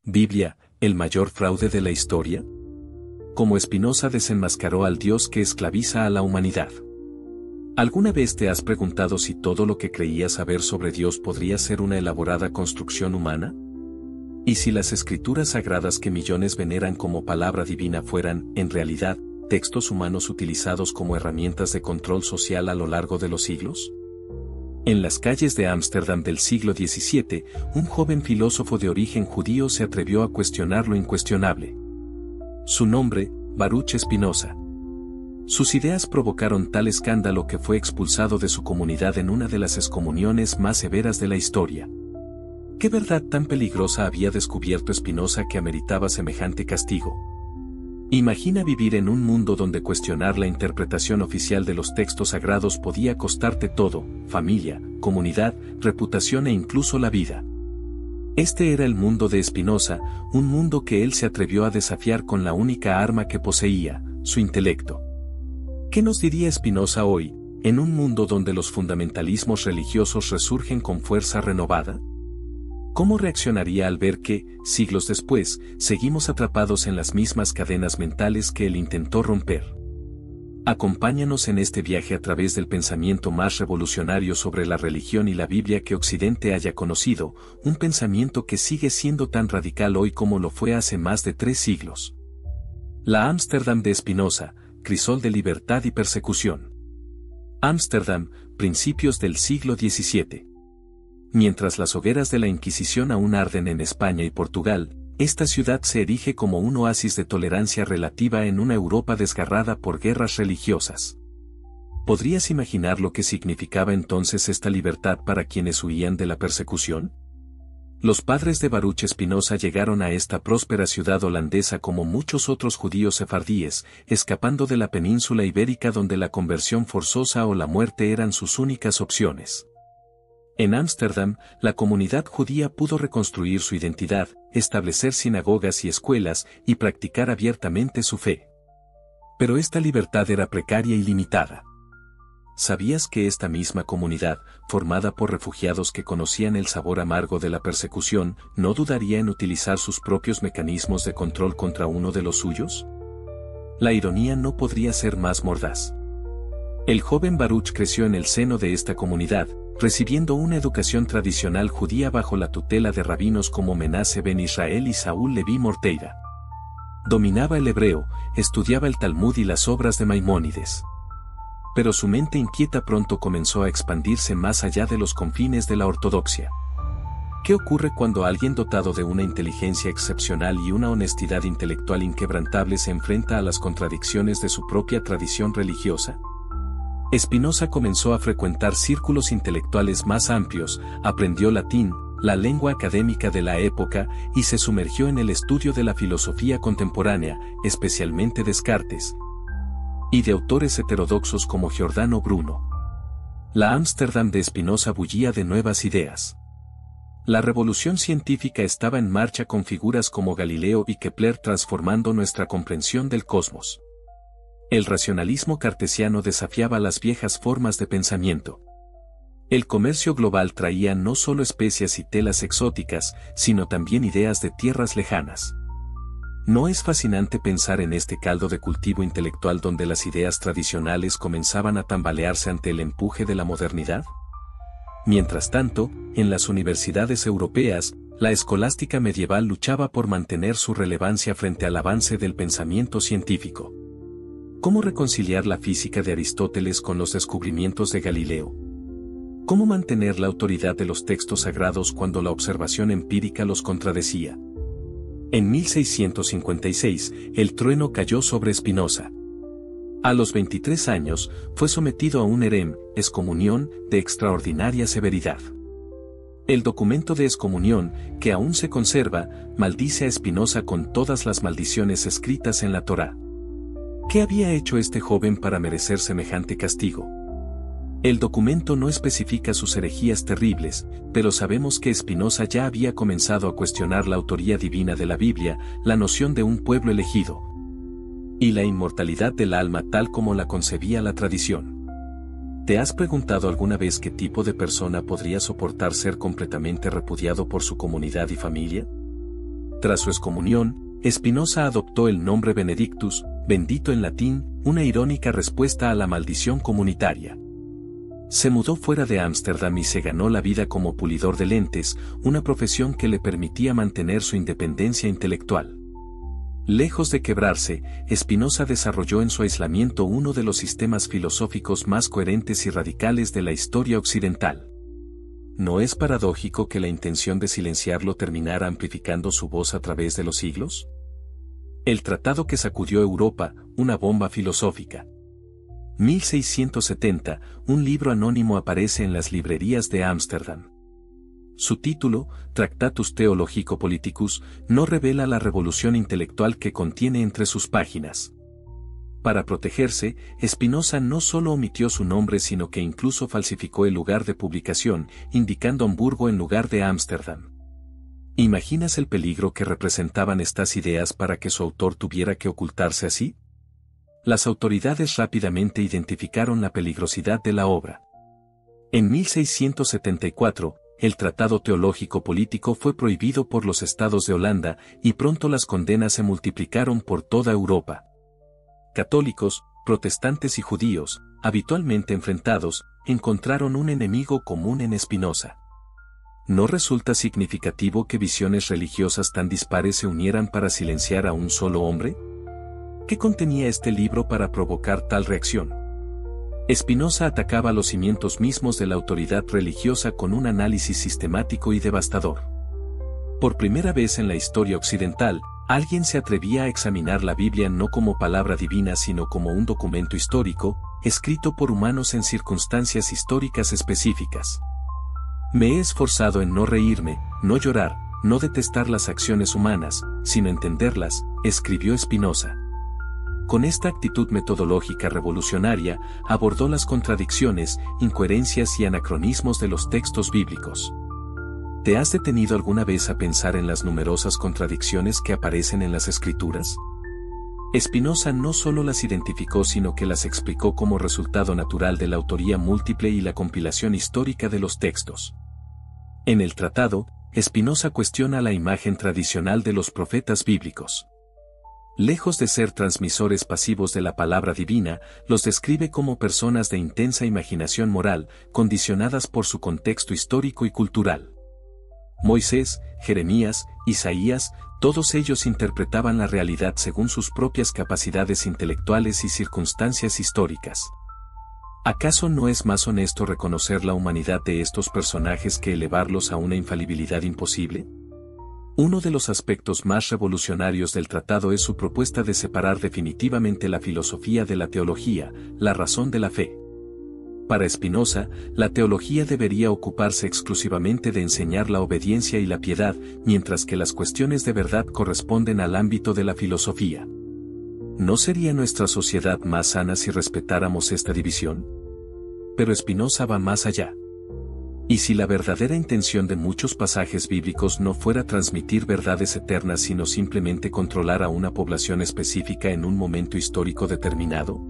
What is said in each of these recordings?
Biblia, ¿el mayor fraude de la historia? Cómo Spinoza desenmascaró al Dios que esclaviza a la humanidad. ¿Alguna vez te has preguntado si todo lo que creías saber sobre Dios podría ser una elaborada construcción humana? ¿Y si las escrituras sagradas que millones veneran como palabra divina fueran, en realidad, textos humanos utilizados como herramientas de control social a lo largo de los siglos? En las calles de Ámsterdam del siglo XVII, un joven filósofo de origen judío se atrevió a cuestionar lo incuestionable. Su nombre, Baruch Spinoza. Sus ideas provocaron tal escándalo que fue expulsado de su comunidad en una de las excomuniones más severas de la historia. ¿Qué verdad tan peligrosa había descubierto Spinoza que ameritaba semejante castigo? Imagina vivir en un mundo donde cuestionar la interpretación oficial de los textos sagrados podía costarte todo: familia, comunidad, reputación e incluso la vida. Este era el mundo de Spinoza, un mundo que él se atrevió a desafiar con la única arma que poseía, su intelecto. ¿Qué nos diría Spinoza hoy, en un mundo donde los fundamentalismos religiosos resurgen con fuerza renovada? ¿Cómo reaccionaría al ver que, siglos después, seguimos atrapados en las mismas cadenas mentales que él intentó romper? Acompáñanos en este viaje a través del pensamiento más revolucionario sobre la religión y la Biblia que Occidente haya conocido, un pensamiento que sigue siendo tan radical hoy como lo fue hace más de 3 siglos. La Ámsterdam de Spinoza, crisol de libertad y persecución. Ámsterdam, principios del siglo XVII. Mientras las hogueras de la Inquisición aún arden en España y Portugal, esta ciudad se erige como un oasis de tolerancia relativa en una Europa desgarrada por guerras religiosas. ¿Podrías imaginar lo que significaba entonces esta libertad para quienes huían de la persecución? Los padres de Baruch Spinoza llegaron a esta próspera ciudad holandesa como muchos otros judíos sefardíes, escapando de la península ibérica donde la conversión forzosa o la muerte eran sus únicas opciones. En Ámsterdam, la comunidad judía pudo reconstruir su identidad, establecer sinagogas y escuelas, y practicar abiertamente su fe. Pero esta libertad era precaria y limitada. ¿Sabías que esta misma comunidad, formada por refugiados que conocían el sabor amargo de la persecución, no dudaría en utilizar sus propios mecanismos de control contra uno de los suyos? La ironía no podría ser más mordaz. El joven Baruch creció en el seno de esta comunidad, recibiendo una educación tradicional judía bajo la tutela de rabinos como Menace ben Israel y Saúl Leví Morteira. Dominaba el hebreo, estudiaba el Talmud y las obras de Maimónides. Pero su mente inquieta pronto comenzó a expandirse más allá de los confines de la ortodoxia. ¿Qué ocurre cuando alguien dotado de una inteligencia excepcional y una honestidad intelectual inquebrantable se enfrenta a las contradicciones de su propia tradición religiosa? Spinoza comenzó a frecuentar círculos intelectuales más amplios, aprendió latín, la lengua académica de la época, y se sumergió en el estudio de la filosofía contemporánea, especialmente Descartes, y de autores heterodoxos como Giordano Bruno. La Ámsterdam de Spinoza bullía de nuevas ideas. La revolución científica estaba en marcha con figuras como Galileo y Kepler transformando nuestra comprensión del cosmos. El racionalismo cartesiano desafiaba las viejas formas de pensamiento. El comercio global traía no solo especias y telas exóticas, sino también ideas de tierras lejanas. ¿No es fascinante pensar en este caldo de cultivo intelectual donde las ideas tradicionales comenzaban a tambalearse ante el empuje de la modernidad? Mientras tanto, en las universidades europeas, la escolástica medieval luchaba por mantener su relevancia frente al avance del pensamiento científico. ¿Cómo reconciliar la física de Aristóteles con los descubrimientos de Galileo? ¿Cómo mantener la autoridad de los textos sagrados cuando la observación empírica los contradecía? En 1656, el trueno cayó sobre Spinoza. A los 23 años, fue sometido a un herem, excomunión, de extraordinaria severidad. El documento de excomunión, que aún se conserva, maldice a Spinoza con todas las maldiciones escritas en la Torá. ¿Qué había hecho este joven para merecer semejante castigo? El documento no especifica sus herejías terribles, pero sabemos que Spinoza ya había comenzado a cuestionar la autoría divina de la Biblia, la noción de un pueblo elegido, y la inmortalidad del alma tal como la concebía la tradición. ¿Te has preguntado alguna vez qué tipo de persona podría soportar ser completamente repudiado por su comunidad y familia? Tras su excomunión, Spinoza adoptó el nombre Benedictus, bendito en latín, una irónica respuesta a la maldición comunitaria. Se mudó fuera de Ámsterdam y se ganó la vida como pulidor de lentes, una profesión que le permitía mantener su independencia intelectual. Lejos de quebrarse, Spinoza desarrolló en su aislamiento uno de los sistemas filosóficos más coherentes y radicales de la historia occidental. ¿No es paradójico que la intención de silenciarlo terminara amplificando su voz a través de los siglos? El tratado que sacudió Europa, una bomba filosófica. 1670, un libro anónimo aparece en las librerías de Ámsterdam. Su título, Tractatus Theologico-Politicus, no revela la revolución intelectual que contiene entre sus páginas. Para protegerse, Spinoza no solo omitió su nombre sino que incluso falsificó el lugar de publicación, indicando Hamburgo en lugar de Ámsterdam. ¿Imaginas el peligro que representaban estas ideas para que su autor tuviera que ocultarse así? Las autoridades rápidamente identificaron la peligrosidad de la obra. En 1674, el Tratado Teológico Político fue prohibido por los Estados de Holanda y pronto las condenas se multiplicaron por toda Europa. Católicos, protestantes y judíos, habitualmente enfrentados, encontraron un enemigo común en Spinoza. ¿No resulta significativo que visiones religiosas tan dispares se unieran para silenciar a un solo hombre? ¿Qué contenía este libro para provocar tal reacción? Spinoza atacaba los cimientos mismos de la autoridad religiosa con un análisis sistemático y devastador. Por primera vez en la historia occidental, alguien se atrevía a examinar la Biblia no como palabra divina sino como un documento histórico, escrito por humanos en circunstancias históricas específicas. Me he esforzado en no reírme, no llorar, no detestar las acciones humanas, sino entenderlas, escribió Spinoza. Con esta actitud metodológica revolucionaria, abordó las contradicciones, incoherencias y anacronismos de los textos bíblicos. ¿Te has detenido alguna vez a pensar en las numerosas contradicciones que aparecen en las Escrituras? Spinoza no solo las identificó sino que las explicó como resultado natural de la autoría múltiple y la compilación histórica de los textos. En el tratado, Spinoza cuestiona la imagen tradicional de los profetas bíblicos. Lejos de ser transmisores pasivos de la palabra divina, los describe como personas de intensa imaginación moral, condicionadas por su contexto histórico y cultural. Moisés, Jeremías, Isaías, todos ellos interpretaban la realidad según sus propias capacidades intelectuales y circunstancias históricas. ¿Acaso no es más honesto reconocer la humanidad de estos personajes que elevarlos a una infalibilidad imposible? Uno de los aspectos más revolucionarios del tratado es su propuesta de separar definitivamente la filosofía de la teología, la razón de la fe. Para Spinoza, la teología debería ocuparse exclusivamente de enseñar la obediencia y la piedad, mientras que las cuestiones de verdad corresponden al ámbito de la filosofía. ¿No sería nuestra sociedad más sana si respetáramos esta división? Pero Spinoza va más allá. ¿Y si la verdadera intención de muchos pasajes bíblicos no fuera transmitir verdades eternas sino simplemente controlar a una población específica en un momento histórico determinado?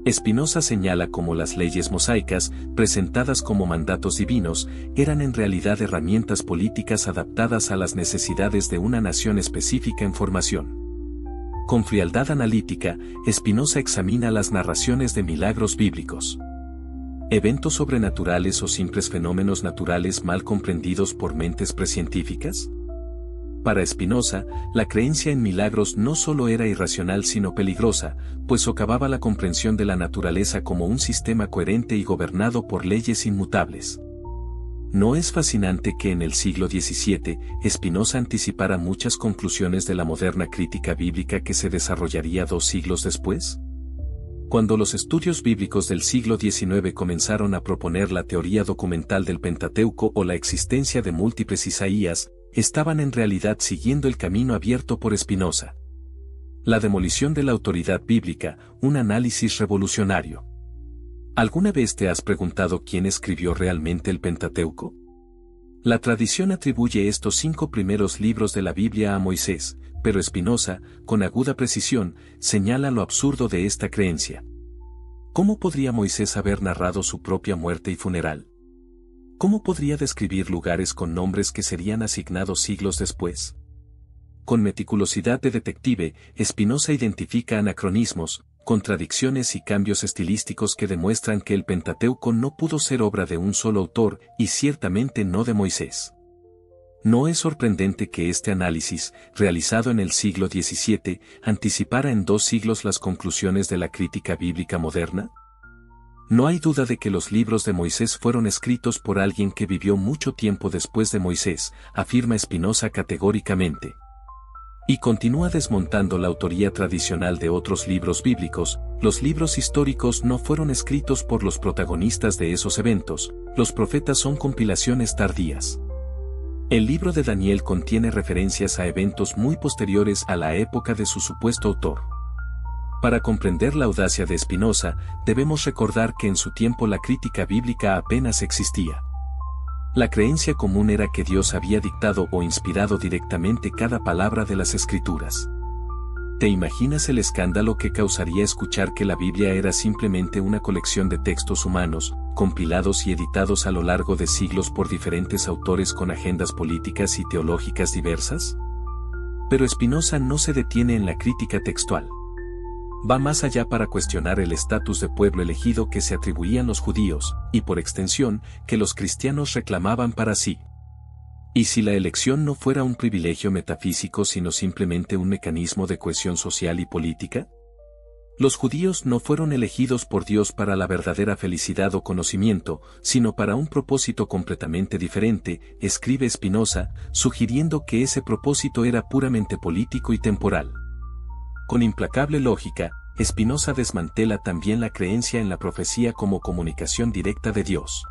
Spinoza señala cómo las leyes mosaicas, presentadas como mandatos divinos, eran en realidad herramientas políticas adaptadas a las necesidades de una nación específica en formación. Con frialdad analítica, Spinoza examina las narraciones de milagros bíblicos. ¿Eventos sobrenaturales o simples fenómenos naturales mal comprendidos por mentes prescientíficas? Para Spinoza, la creencia en milagros no solo era irracional sino peligrosa, pues socavaba la comprensión de la naturaleza como un sistema coherente y gobernado por leyes inmutables. ¿No es fascinante que en el siglo XVII, Spinoza anticipara muchas conclusiones de la moderna crítica bíblica que se desarrollaría 2 siglos después? Cuando los estudios bíblicos del siglo XIX comenzaron a proponer la teoría documental del Pentateuco o la existencia de múltiples Isaías, estaban en realidad siguiendo el camino abierto por Spinoza. La demolición de la autoridad bíblica, un análisis revolucionario. ¿Alguna vez te has preguntado quién escribió realmente el Pentateuco? La tradición atribuye estos 5 primeros libros de la Biblia a Moisés, pero Spinoza, con aguda precisión, señala lo absurdo de esta creencia. ¿Cómo podría Moisés haber narrado su propia muerte y funeral? ¿Cómo podría describir lugares con nombres que serían asignados siglos después? Con meticulosidad de detective, Spinoza identifica anacronismos, contradicciones y cambios estilísticos que demuestran que el Pentateuco no pudo ser obra de un solo autor y ciertamente no de Moisés. No es sorprendente que este análisis, realizado en el siglo XVII, anticipara en 2 siglos las conclusiones de la crítica bíblica moderna. No hay duda de que los libros de Moisés fueron escritos por alguien que vivió mucho tiempo después de Moisés, afirma Spinoza categóricamente. Y continúa desmontando la autoría tradicional de otros libros bíblicos. Los libros históricos no fueron escritos por los protagonistas de esos eventos, los profetas son compilaciones tardías. El libro de Daniel contiene referencias a eventos muy posteriores a la época de su supuesto autor. Para comprender la audacia de Spinoza, debemos recordar que en su tiempo la crítica bíblica apenas existía. La creencia común era que Dios había dictado o inspirado directamente cada palabra de las Escrituras. ¿Te imaginas el escándalo que causaría escuchar que la Biblia era simplemente una colección de textos humanos, compilados y editados a lo largo de siglos por diferentes autores con agendas políticas y teológicas diversas? Pero Spinoza no se detiene en la crítica textual. Va más allá para cuestionar el estatus de pueblo elegido que se atribuían los judíos, y por extensión, que los cristianos reclamaban para sí. ¿Y si la elección no fuera un privilegio metafísico sino simplemente un mecanismo de cohesión social y política? Los judíos no fueron elegidos por Dios para la verdadera felicidad o conocimiento, sino para un propósito completamente diferente, escribe Spinoza, sugiriendo que ese propósito era puramente político y temporal. Con implacable lógica, Spinoza desmantela también la creencia en la profecía como comunicación directa de Dios.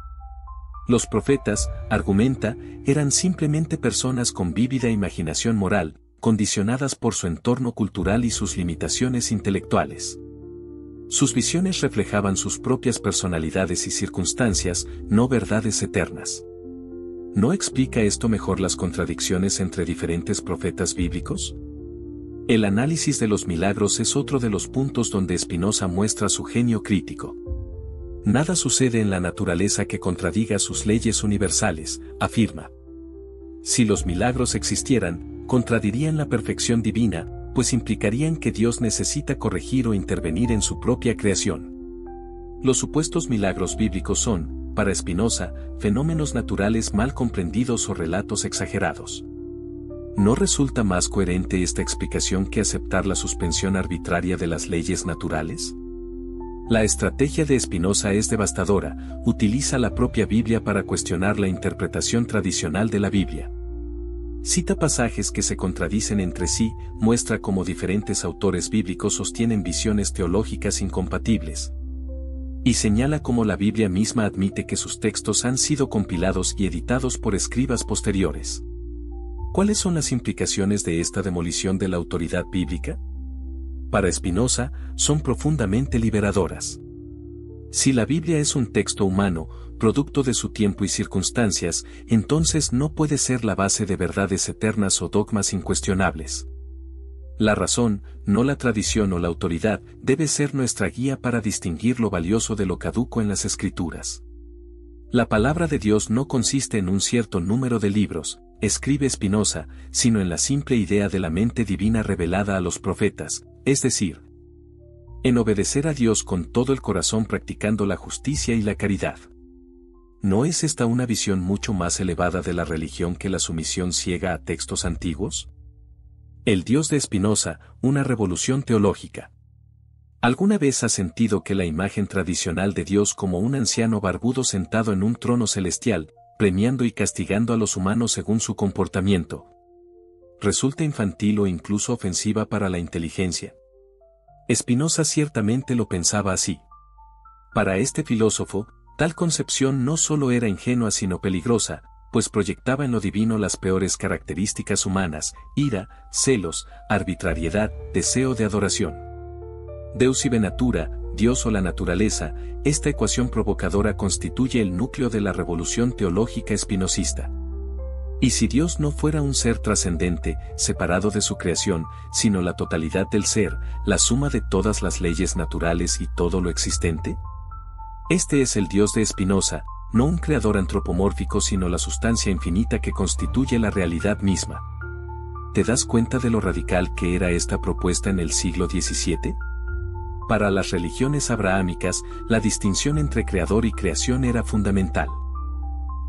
Los profetas, argumenta, eran simplemente personas con vívida imaginación moral, condicionadas por su entorno cultural y sus limitaciones intelectuales. Sus visiones reflejaban sus propias personalidades y circunstancias, no verdades eternas. ¿No explica esto mejor las contradicciones entre diferentes profetas bíblicos? El análisis de los milagros es otro de los puntos donde Spinoza muestra su genio crítico. Nada sucede en la naturaleza que contradiga sus leyes universales, afirma. Si los milagros existieran, contradirían la perfección divina, pues implicarían que Dios necesita corregir o intervenir en su propia creación. Los supuestos milagros bíblicos son, para Spinoza, fenómenos naturales mal comprendidos o relatos exagerados. ¿No resulta más coherente esta explicación que aceptar la suspensión arbitraria de las leyes naturales? La estrategia de Spinoza es devastadora, utiliza la propia Biblia para cuestionar la interpretación tradicional de la Biblia. Cita pasajes que se contradicen entre sí, muestra cómo diferentes autores bíblicos sostienen visiones teológicas incompatibles. Y señala cómo la Biblia misma admite que sus textos han sido compilados y editados por escribas posteriores. ¿Cuáles son las implicaciones de esta demolición de la autoridad bíblica? Para Spinoza, son profundamente liberadoras. Si la Biblia es un texto humano, producto de su tiempo y circunstancias, entonces no puede ser la base de verdades eternas o dogmas incuestionables. La razón, no la tradición o la autoridad, debe ser nuestra guía para distinguir lo valioso de lo caduco en las Escrituras. La palabra de Dios no consiste en un cierto número de libros, escribe Spinoza, sino en la simple idea de la mente divina revelada a los profetas, es decir, en obedecer a Dios con todo el corazón practicando la justicia y la caridad. ¿No es esta una visión mucho más elevada de la religión que la sumisión ciega a textos antiguos? El Dios de Spinoza, una revolución teológica. ¿Alguna vez has sentido que la imagen tradicional de Dios como un anciano barbudo sentado en un trono celestial, premiando y castigando a los humanos según su comportamiento, resulta infantil o incluso ofensiva para la inteligencia? Spinoza ciertamente lo pensaba así. Para este filósofo, tal concepción no solo era ingenua sino peligrosa, pues proyectaba en lo divino las peores características humanas: ira, celos, arbitrariedad, deseo de adoración. Deus ibe natura, Dios o la naturaleza, esta ecuación provocadora constituye el núcleo de la revolución teológica espinosista. ¿Y si Dios no fuera un ser trascendente, separado de su creación, sino la totalidad del ser, la suma de todas las leyes naturales y todo lo existente? Este es el Dios de Spinoza, no un creador antropomórfico sino la sustancia infinita que constituye la realidad misma. ¿Te das cuenta de lo radical que era esta propuesta en el siglo XVII? Para las religiones abrahámicas, la distinción entre creador y creación era fundamental.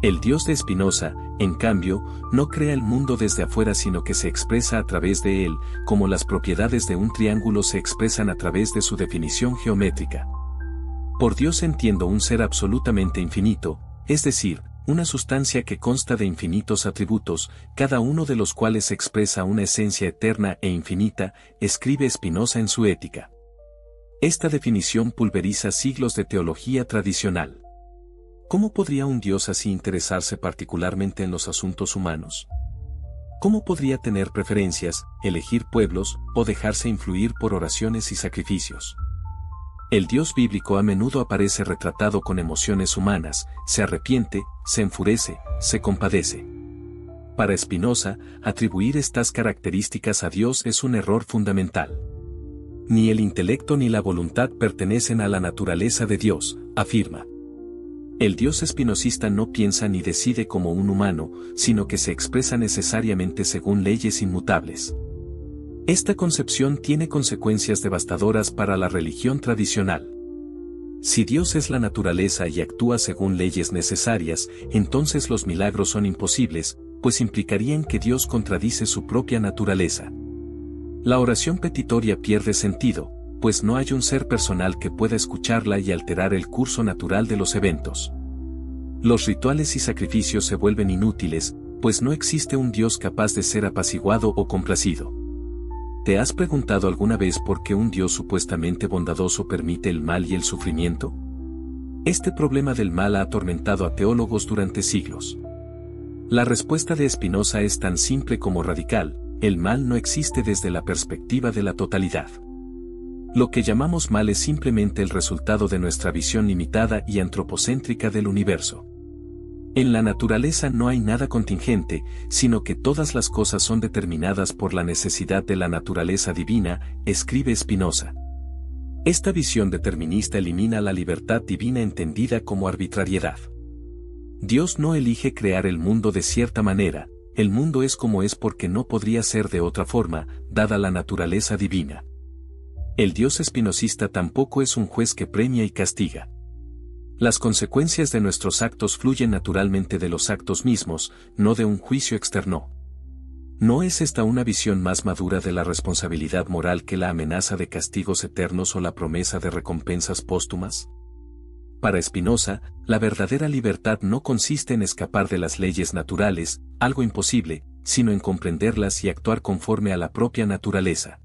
El Dios de Spinoza, en cambio, no crea el mundo desde afuera sino que se expresa a través de él, como las propiedades de un triángulo se expresan a través de su definición geométrica. Por Dios entiendo un ser absolutamente infinito, es decir, una sustancia que consta de infinitos atributos, cada uno de los cuales expresa una esencia eterna e infinita, escribe Spinoza en su Ética. Esta definición pulveriza siglos de teología tradicional. ¿Cómo podría un Dios así interesarse particularmente en los asuntos humanos? ¿Cómo podría tener preferencias, elegir pueblos, o dejarse influir por oraciones y sacrificios? El Dios bíblico a menudo aparece retratado con emociones humanas, se arrepiente, se enfurece, se compadece. Para Spinoza, atribuir estas características a Dios es un error fundamental. Ni el intelecto ni la voluntad pertenecen a la naturaleza de Dios, afirma. El Dios espinosista no piensa ni decide como un humano, sino que se expresa necesariamente según leyes inmutables. Esta concepción tiene consecuencias devastadoras para la religión tradicional. Si Dios es la naturaleza y actúa según leyes necesarias, entonces los milagros son imposibles, pues implicarían que Dios contradice su propia naturaleza. La oración petitoria pierde sentido, pues no hay un ser personal que pueda escucharla y alterar el curso natural de los eventos. Los rituales y sacrificios se vuelven inútiles, pues no existe un Dios capaz de ser apaciguado o complacido. ¿Te has preguntado alguna vez por qué un Dios supuestamente bondadoso permite el mal y el sufrimiento? Este problema del mal ha atormentado a teólogos durante siglos. La respuesta de Spinoza es tan simple como radical: el mal no existe desde la perspectiva de la totalidad. Lo que llamamos mal es simplemente el resultado de nuestra visión limitada y antropocéntrica del universo. En la naturaleza no hay nada contingente, sino que todas las cosas son determinadas por la necesidad de la naturaleza divina, escribe Spinoza. Esta visión determinista elimina la libertad divina entendida como arbitrariedad. Dios no elige crear el mundo de cierta manera, el mundo es como es porque no podría ser de otra forma, dada la naturaleza divina. El Dios espinosista tampoco es un juez que premia y castiga. Las consecuencias de nuestros actos fluyen naturalmente de los actos mismos, no de un juicio externo. ¿No es esta una visión más madura de la responsabilidad moral que la amenaza de castigos eternos o la promesa de recompensas póstumas? Para Spinoza, la verdadera libertad no consiste en escapar de las leyes naturales, algo imposible, sino en comprenderlas y actuar conforme a la propia naturaleza.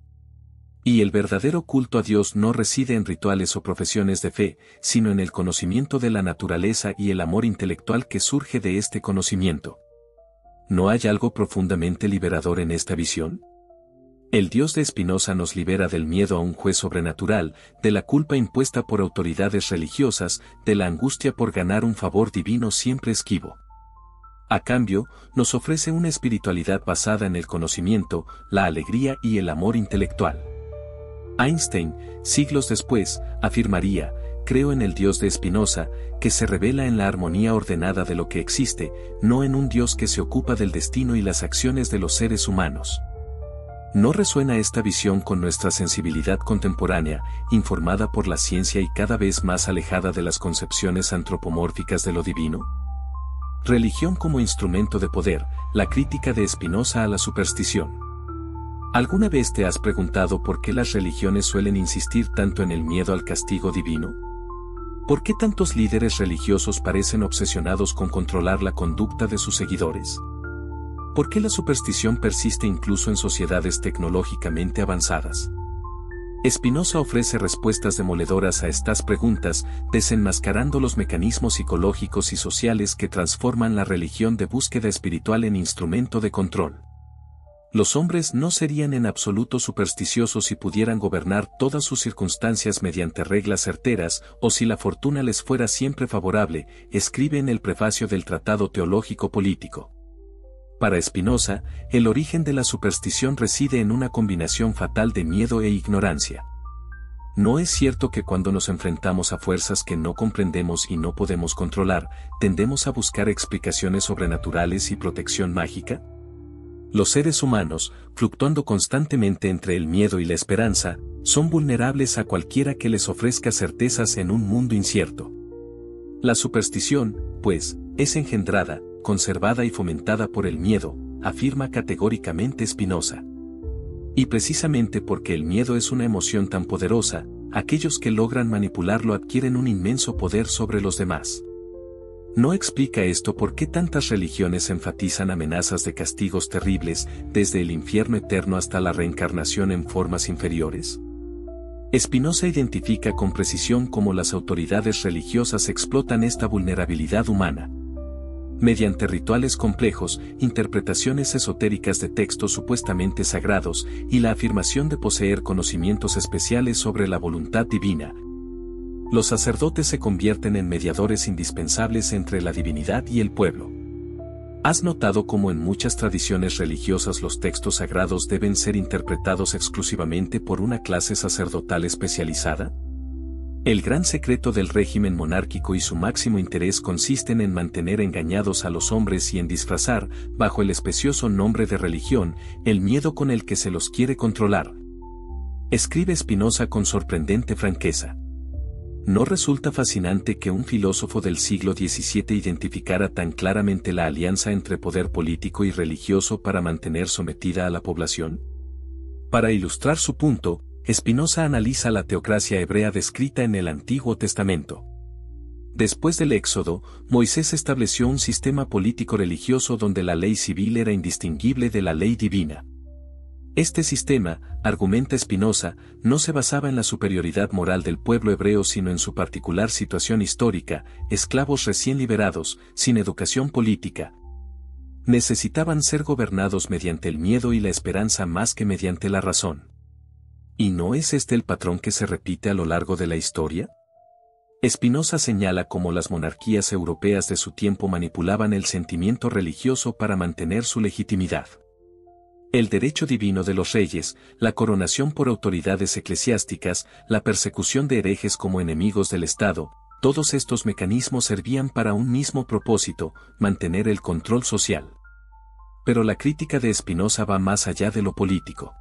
Y el verdadero culto a Dios no reside en rituales o profesiones de fe, sino en el conocimiento de la naturaleza y el amor intelectual que surge de este conocimiento. ¿No hay algo profundamente liberador en esta visión? El Dios de Spinoza nos libera del miedo a un juez sobrenatural, de la culpa impuesta por autoridades religiosas, de la angustia por ganar un favor divino siempre esquivo. A cambio, nos ofrece una espiritualidad basada en el conocimiento, la alegría y el amor intelectual. Einstein, siglos después, afirmaría: creo en el Dios de Spinoza, que se revela en la armonía ordenada de lo que existe, no en un Dios que se ocupa del destino y las acciones de los seres humanos. ¿No resuena esta visión con nuestra sensibilidad contemporánea, informada por la ciencia y cada vez más alejada de las concepciones antropomórficas de lo divino? Religión como instrumento de poder, la crítica de Spinoza a la superstición. ¿Alguna vez te has preguntado por qué las religiones suelen insistir tanto en el miedo al castigo divino? ¿Por qué tantos líderes religiosos parecen obsesionados con controlar la conducta de sus seguidores? ¿Por qué la superstición persiste incluso en sociedades tecnológicamente avanzadas? Spinoza ofrece respuestas demoledoras a estas preguntas, desenmascarando los mecanismos psicológicos y sociales que transforman la religión de búsqueda espiritual en instrumento de control. Los hombres no serían en absoluto supersticiosos si pudieran gobernar todas sus circunstancias mediante reglas certeras, o si la fortuna les fuera siempre favorable, escribe en el prefacio del Tratado Teológico Político. Para Spinoza, el origen de la superstición reside en una combinación fatal de miedo e ignorancia. ¿No es cierto que cuando nos enfrentamos a fuerzas que no comprendemos y no podemos controlar, tendemos a buscar explicaciones sobrenaturales y protección mágica? Los seres humanos, fluctuando constantemente entre el miedo y la esperanza, son vulnerables a cualquiera que les ofrezca certezas en un mundo incierto. La superstición, pues, es engendrada, conservada y fomentada por el miedo, afirma categóricamente Spinoza. Y precisamente porque el miedo es una emoción tan poderosa, aquellos que logran manipularlo adquieren un inmenso poder sobre los demás. ¿No explica esto por qué tantas religiones enfatizan amenazas de castigos terribles, desde el infierno eterno hasta la reencarnación en formas inferiores? Spinoza identifica con precisión cómo las autoridades religiosas explotan esta vulnerabilidad humana. Mediante rituales complejos, interpretaciones esotéricas de textos supuestamente sagrados y la afirmación de poseer conocimientos especiales sobre la voluntad divina, los sacerdotes se convierten en mediadores indispensables entre la divinidad y el pueblo. ¿Has notado cómo en muchas tradiciones religiosas los textos sagrados deben ser interpretados exclusivamente por una clase sacerdotal especializada? El gran secreto del régimen monárquico y su máximo interés consisten en mantener engañados a los hombres y en disfrazar, bajo el especioso nombre de religión, el miedo con el que se los quiere controlar. Escribe Spinoza con sorprendente franqueza. ¿No resulta fascinante que un filósofo del siglo XVII identificara tan claramente la alianza entre poder político y religioso para mantener sometida a la población? Para ilustrar su punto, Spinoza analiza la teocracia hebrea descrita en el Antiguo Testamento. Después del Éxodo, Moisés estableció un sistema político-religioso donde la ley civil era indistinguible de la ley divina. Este sistema, argumenta Spinoza, no se basaba en la superioridad moral del pueblo hebreo sino en su particular situación histórica, esclavos recién liberados, sin educación política. Necesitaban ser gobernados mediante el miedo y la esperanza más que mediante la razón. ¿Y no es este el patrón que se repite a lo largo de la historia? Spinoza señala cómo las monarquías europeas de su tiempo manipulaban el sentimiento religioso para mantener su legitimidad. El derecho divino de los reyes, la coronación por autoridades eclesiásticas, la persecución de herejes como enemigos del Estado, todos estos mecanismos servían para un mismo propósito, mantener el control social. Pero la crítica de Spinoza va más allá de lo político.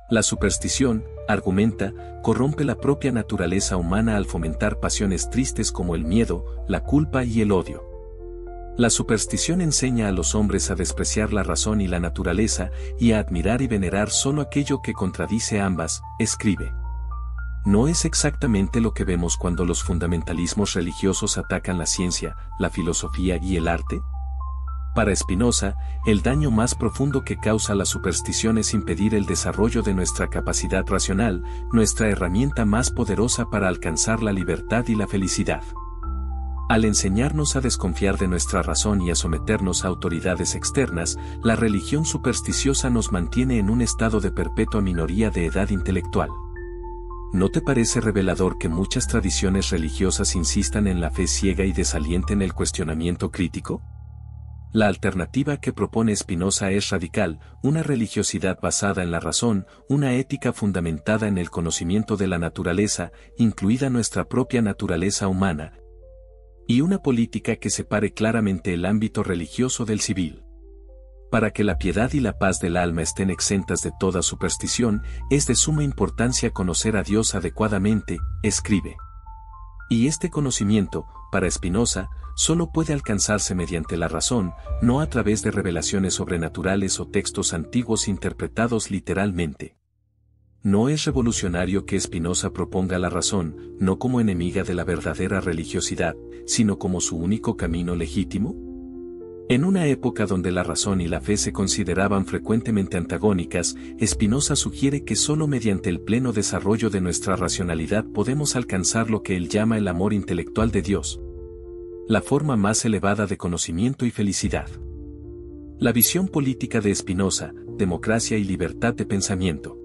La superstición, argumenta, corrompe la propia naturaleza humana al fomentar pasiones tristes como el miedo, la culpa y el odio. La superstición enseña a los hombres a despreciar la razón y la naturaleza, y a admirar y venerar solo aquello que contradice ambas, escribe. ¿No es exactamente lo que vemos cuando los fundamentalismos religiosos atacan la ciencia, la filosofía y el arte? Para Spinoza, el daño más profundo que causa la superstición es impedir el desarrollo de nuestra capacidad racional, nuestra herramienta más poderosa para alcanzar la libertad y la felicidad. Al enseñarnos a desconfiar de nuestra razón y a someternos a autoridades externas, la religión supersticiosa nos mantiene en un estado de perpetua minoría de edad intelectual. ¿No te parece revelador que muchas tradiciones religiosas insistan en la fe ciega y desalienten el cuestionamiento crítico? La alternativa que propone Spinoza es radical, una religiosidad basada en la razón, una ética fundamentada en el conocimiento de la naturaleza, incluida nuestra propia naturaleza humana, y una política que separe claramente el ámbito religioso del civil. Para que la piedad y la paz del alma estén exentas de toda superstición, es de suma importancia conocer a Dios adecuadamente, escribe. Y este conocimiento, para Spinoza, solo puede alcanzarse mediante la razón, no a través de revelaciones sobrenaturales o textos antiguos interpretados literalmente. ¿No es revolucionario que Spinoza proponga la razón, no como enemiga de la verdadera religiosidad, sino como su único camino legítimo? En una época donde la razón y la fe se consideraban frecuentemente antagónicas, Spinoza sugiere que solo mediante el pleno desarrollo de nuestra racionalidad podemos alcanzar lo que él llama el amor intelectual de Dios, la forma más elevada de conocimiento y felicidad. La visión política de Spinoza, democracia y libertad de pensamiento.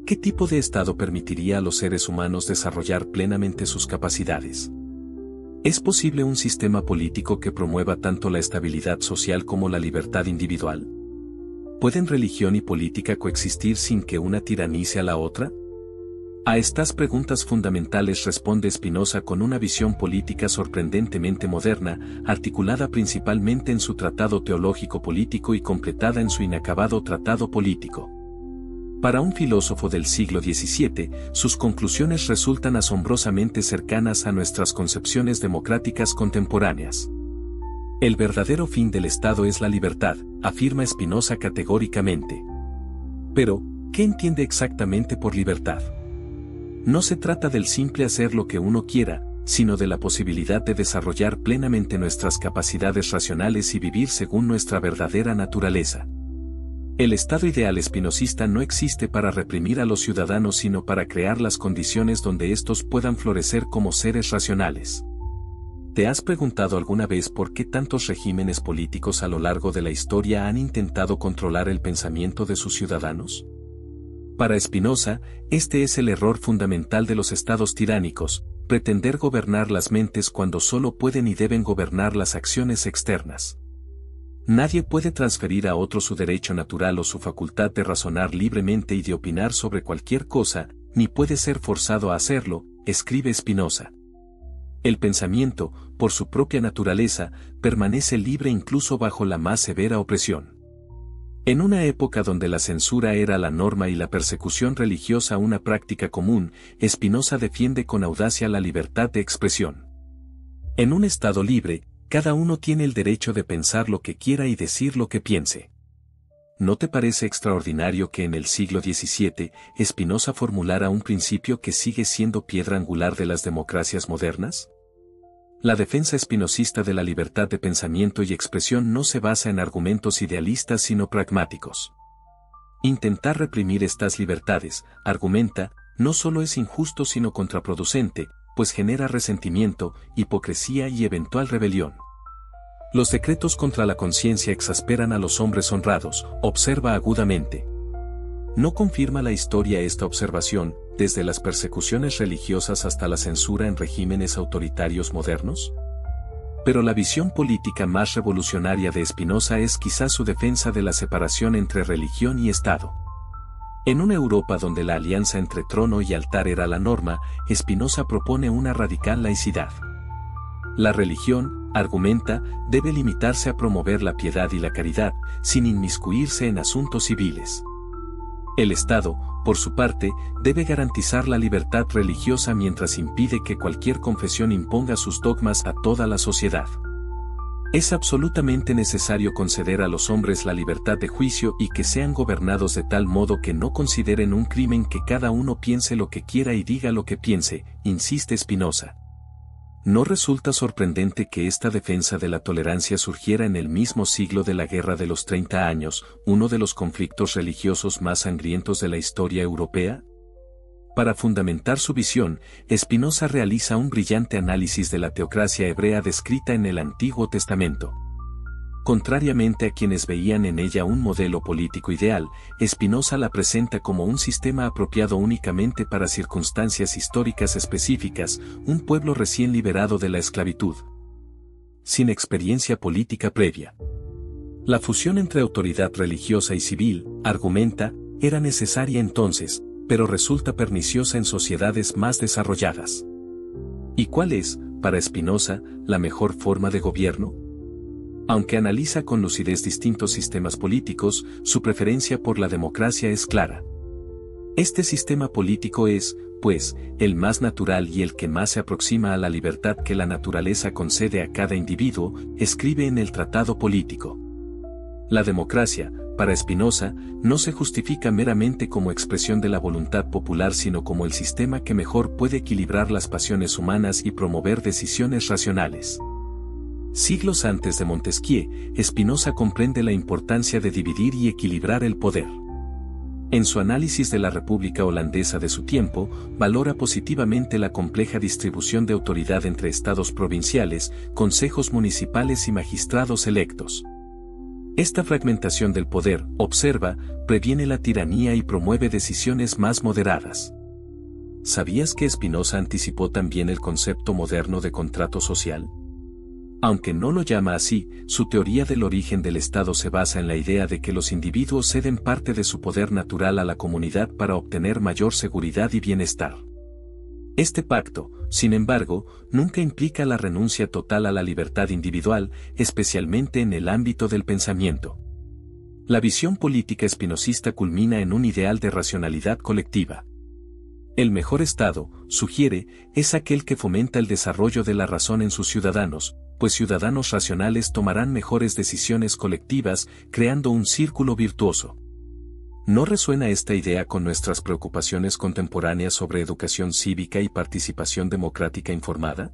¿Qué tipo de Estado permitiría a los seres humanos desarrollar plenamente sus capacidades? ¿Es posible un sistema político que promueva tanto la estabilidad social como la libertad individual? ¿Pueden religión y política coexistir sin que una tiranice a la otra? A estas preguntas fundamentales responde Spinoza con una visión política sorprendentemente moderna, articulada principalmente en su tratado teológico político y completada en su inacabado tratado político. Para un filósofo del siglo XVII, sus conclusiones resultan asombrosamente cercanas a nuestras concepciones democráticas contemporáneas. El verdadero fin del Estado es la libertad, afirma Spinoza categóricamente. Pero, ¿qué entiende exactamente por libertad? No se trata del simple hacer lo que uno quiera, sino de la posibilidad de desarrollar plenamente nuestras capacidades racionales y vivir según nuestra verdadera naturaleza. El estado ideal espinosista no existe para reprimir a los ciudadanos sino para crear las condiciones donde éstos puedan florecer como seres racionales. ¿Te has preguntado alguna vez por qué tantos regímenes políticos a lo largo de la historia han intentado controlar el pensamiento de sus ciudadanos? Para Spinoza, este es el error fundamental de los estados tiránicos, pretender gobernar las mentes cuando solo pueden y deben gobernar las acciones externas. Nadie puede transferir a otro su derecho natural o su facultad de razonar libremente y de opinar sobre cualquier cosa, ni puede ser forzado a hacerlo, escribe Spinoza. El pensamiento, por su propia naturaleza, permanece libre incluso bajo la más severa opresión. En una época donde la censura era la norma y la persecución religiosa una práctica común, Spinoza defiende con audacia la libertad de expresión. En un estado libre, cada uno tiene el derecho de pensar lo que quiera y decir lo que piense. ¿No te parece extraordinario que en el siglo XVII, Spinoza formulara un principio que sigue siendo piedra angular de las democracias modernas? La defensa espinosista de la libertad de pensamiento y expresión no se basa en argumentos idealistas sino pragmáticos. Intentar reprimir estas libertades, argumenta, no solo es injusto sino contraproducente, pues genera resentimiento, hipocresía y eventual rebelión. Los decretos contra la conciencia exasperan a los hombres honrados, observa agudamente. ¿No confirma la historia esta observación, desde las persecuciones religiosas hasta la censura en regímenes autoritarios modernos? Pero la visión política más revolucionaria de Spinoza es quizás su defensa de la separación entre religión y Estado. En una Europa donde la alianza entre trono y altar era la norma, Spinoza propone una radical laicidad. La religión, argumenta, debe limitarse a promover la piedad y la caridad, sin inmiscuirse en asuntos civiles. El Estado, por su parte, debe garantizar la libertad religiosa mientras impide que cualquier confesión imponga sus dogmas a toda la sociedad. Es absolutamente necesario conceder a los hombres la libertad de juicio y que sean gobernados de tal modo que no consideren un crimen que cada uno piense lo que quiera y diga lo que piense, insiste Spinoza. ¿No resulta sorprendente que esta defensa de la tolerancia surgiera en el mismo siglo de la Guerra de los 30 años, uno de los conflictos religiosos más sangrientos de la historia europea? Para fundamentar su visión, Spinoza realiza un brillante análisis de la teocracia hebrea descrita en el Antiguo Testamento. Contrariamente a quienes veían en ella un modelo político ideal, Spinoza la presenta como un sistema apropiado únicamente para circunstancias históricas específicas, un pueblo recién liberado de la esclavitud, sin experiencia política previa. La fusión entre autoridad religiosa y civil, argumenta, era necesaria entonces, pero resulta perniciosa en sociedades más desarrolladas. ¿Y cuál es, para Spinoza, la mejor forma de gobierno? Aunque analiza con lucidez distintos sistemas políticos, su preferencia por la democracia es clara. Este sistema político es, pues, el más natural y el que más se aproxima a la libertad que la naturaleza concede a cada individuo, escribe en el Tratado Político. La democracia, para Spinoza, no se justifica meramente como expresión de la voluntad popular sino como el sistema que mejor puede equilibrar las pasiones humanas y promover decisiones racionales. Siglos antes de Montesquieu, Spinoza comprende la importancia de dividir y equilibrar el poder. En su análisis de la República holandesa de su tiempo, valora positivamente la compleja distribución de autoridad entre estados provinciales, consejos municipales y magistrados electos. Esta fragmentación del poder, observa, previene la tiranía y promueve decisiones más moderadas. ¿Sabías que Spinoza anticipó también el concepto moderno de contrato social? Aunque no lo llama así, su teoría del origen del Estado se basa en la idea de que los individuos ceden parte de su poder natural a la comunidad para obtener mayor seguridad y bienestar. Este pacto, sin embargo, nunca implica la renuncia total a la libertad individual, especialmente en el ámbito del pensamiento. La visión política espinosista culmina en un ideal de racionalidad colectiva. El mejor Estado, sugiere, es aquel que fomenta el desarrollo de la razón en sus ciudadanos, pues ciudadanos racionales tomarán mejores decisiones colectivas, creando un círculo virtuoso. ¿No resuena esta idea con nuestras preocupaciones contemporáneas sobre educación cívica y participación democrática informada?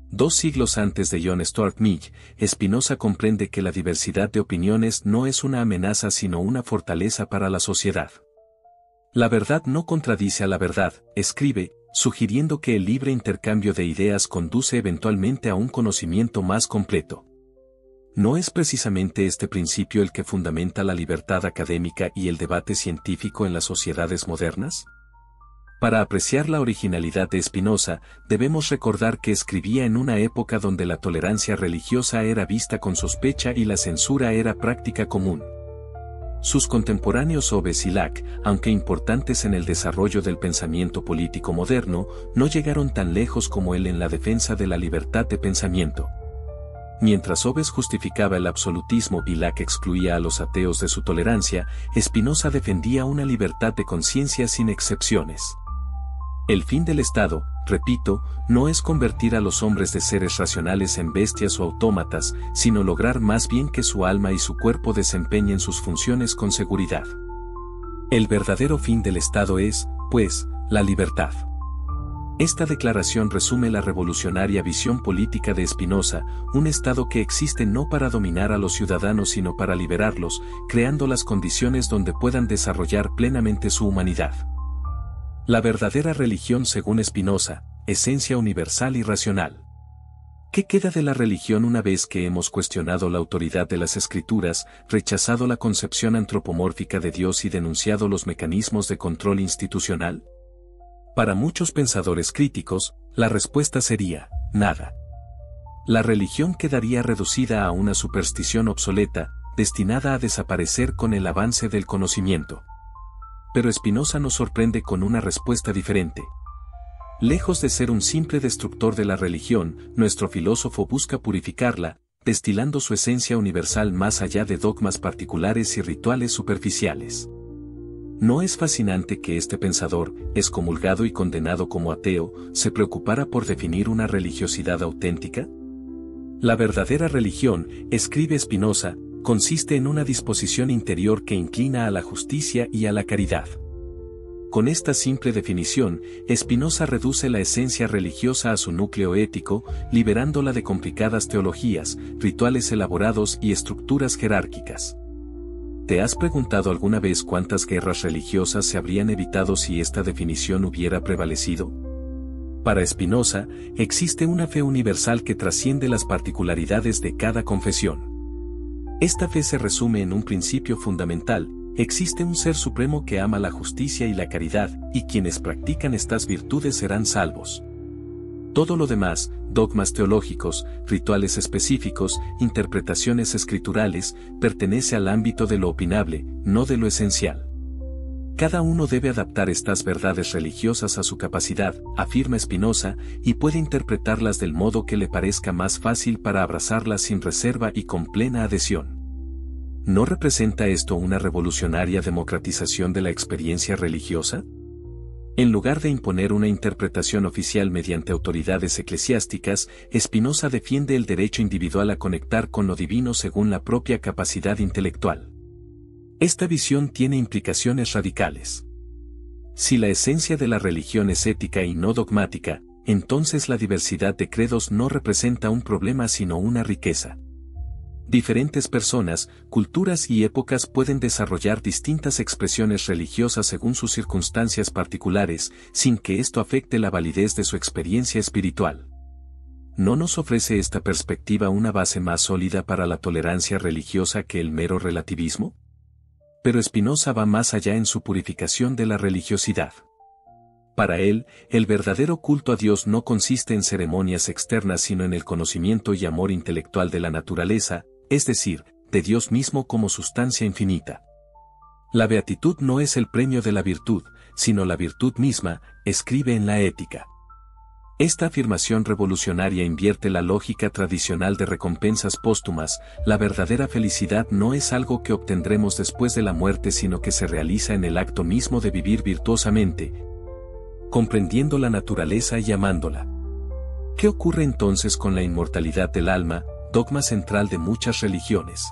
2 siglos antes de John Stuart Mill, Spinoza comprende que la diversidad de opiniones no es una amenaza sino una fortaleza para la sociedad. La verdad no contradice a la verdad, escribe, sugiriendo que el libre intercambio de ideas conduce eventualmente a un conocimiento más completo. ¿No es precisamente este principio el que fundamenta la libertad académica y el debate científico en las sociedades modernas? Para apreciar la originalidad de Spinoza, debemos recordar que escribía en una época donde la tolerancia religiosa era vista con sospecha y la censura era práctica común. Sus contemporáneos Hobbes y Locke, aunque importantes en el desarrollo del pensamiento político moderno, no llegaron tan lejos como él en la defensa de la libertad de pensamiento. Mientras Hobbes justificaba el absolutismo y Locke excluía a los ateos de su tolerancia, Spinoza defendía una libertad de conciencia sin excepciones. El fin del Estado, repito, no es convertir a los hombres de seres racionales en bestias o autómatas, sino lograr más bien que su alma y su cuerpo desempeñen sus funciones con seguridad. El verdadero fin del Estado es, pues, la libertad. Esta declaración resume la revolucionaria visión política de Spinoza, un Estado que existe no para dominar a los ciudadanos sino para liberarlos, creando las condiciones donde puedan desarrollar plenamente su humanidad. La verdadera religión según Spinoza, esencia universal y racional. ¿Qué queda de la religión una vez que hemos cuestionado la autoridad de las Escrituras, rechazado la concepción antropomórfica de Dios y denunciado los mecanismos de control institucional? Para muchos pensadores críticos, la respuesta sería, nada. La religión quedaría reducida a una superstición obsoleta, destinada a desaparecer con el avance del conocimiento. Pero Spinoza nos sorprende con una respuesta diferente. Lejos de ser un simple destructor de la religión, nuestro filósofo busca purificarla, destilando su esencia universal más allá de dogmas particulares y rituales superficiales. ¿No es fascinante que este pensador, excomulgado y condenado como ateo, se preocupara por definir una religiosidad auténtica? La verdadera religión, escribe Spinoza, consiste en una disposición interior que inclina a la justicia y a la caridad. Con esta simple definición, Spinoza reduce la esencia religiosa a su núcleo ético, liberándola de complicadas teologías, rituales elaborados y estructuras jerárquicas. ¿Te has preguntado alguna vez cuántas guerras religiosas se habrían evitado si esta definición hubiera prevalecido? Para Spinoza, existe una fe universal que trasciende las particularidades de cada confesión. Esta fe se resume en un principio fundamental: existe un ser supremo que ama la justicia y la caridad, y quienes practican estas virtudes serán salvos. Todo lo demás, dogmas teológicos, rituales específicos, interpretaciones escriturales, pertenece al ámbito de lo opinable, no de lo esencial. Cada uno debe adaptar estas verdades religiosas a su capacidad, afirma Spinoza, y puede interpretarlas del modo que le parezca más fácil para abrazarlas sin reserva y con plena adhesión. ¿No representa esto una revolucionaria democratización de la experiencia religiosa? En lugar de imponer una interpretación oficial mediante autoridades eclesiásticas, Spinoza defiende el derecho individual a conectar con lo divino según la propia capacidad intelectual. Esta visión tiene implicaciones radicales. Si la esencia de la religión es ética y no dogmática, entonces la diversidad de credos no representa un problema sino una riqueza. Diferentes personas, culturas y épocas pueden desarrollar distintas expresiones religiosas según sus circunstancias particulares, sin que esto afecte la validez de su experiencia espiritual. ¿No nos ofrece esta perspectiva una base más sólida para la tolerancia religiosa que el mero relativismo? Pero Spinoza va más allá en su purificación de la religiosidad. Para él, el verdadero culto a Dios no consiste en ceremonias externas sino en el conocimiento y amor intelectual de la naturaleza, es decir, de Dios mismo como sustancia infinita. La beatitud no es el premio de la virtud, sino la virtud misma, escribe en la Ética. Esta afirmación revolucionaria invierte la lógica tradicional de recompensas póstumas. La verdadera felicidad no es algo que obtendremos después de la muerte sino que se realiza en el acto mismo de vivir virtuosamente, comprendiendo la naturaleza y amándola. ¿Qué ocurre entonces con la inmortalidad del alma, dogma central de muchas religiones?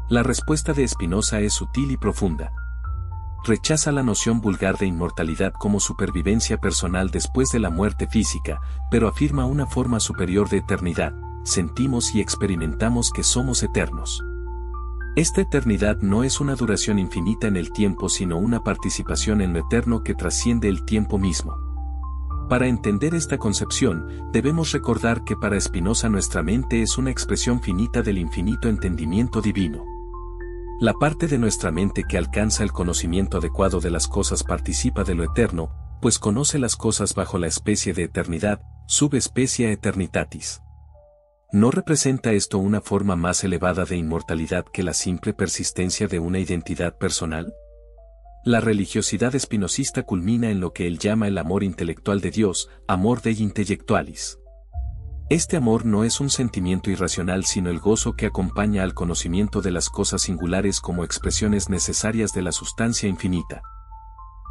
La respuesta de Spinoza es sutil y profunda. Rechaza la noción vulgar de inmortalidad como supervivencia personal después de la muerte física, pero afirma una forma superior de eternidad. Sentimos y experimentamos que somos eternos. Esta eternidad no es una duración infinita en el tiempo sino una participación en lo eterno que trasciende el tiempo mismo. Para entender esta concepción, debemos recordar que para Spinoza nuestra mente es una expresión finita del infinito entendimiento divino. La parte de nuestra mente que alcanza el conocimiento adecuado de las cosas participa de lo eterno, pues conoce las cosas bajo la especie de eternidad, subespecie eternitatis. ¿No representa esto una forma más elevada de inmortalidad que la simple persistencia de una identidad personal? La religiosidad espinosista culmina en lo que él llama el amor intelectual de Dios, amor Dei intellectualis. Este amor no es un sentimiento irracional sino el gozo que acompaña al conocimiento de las cosas singulares como expresiones necesarias de la sustancia infinita.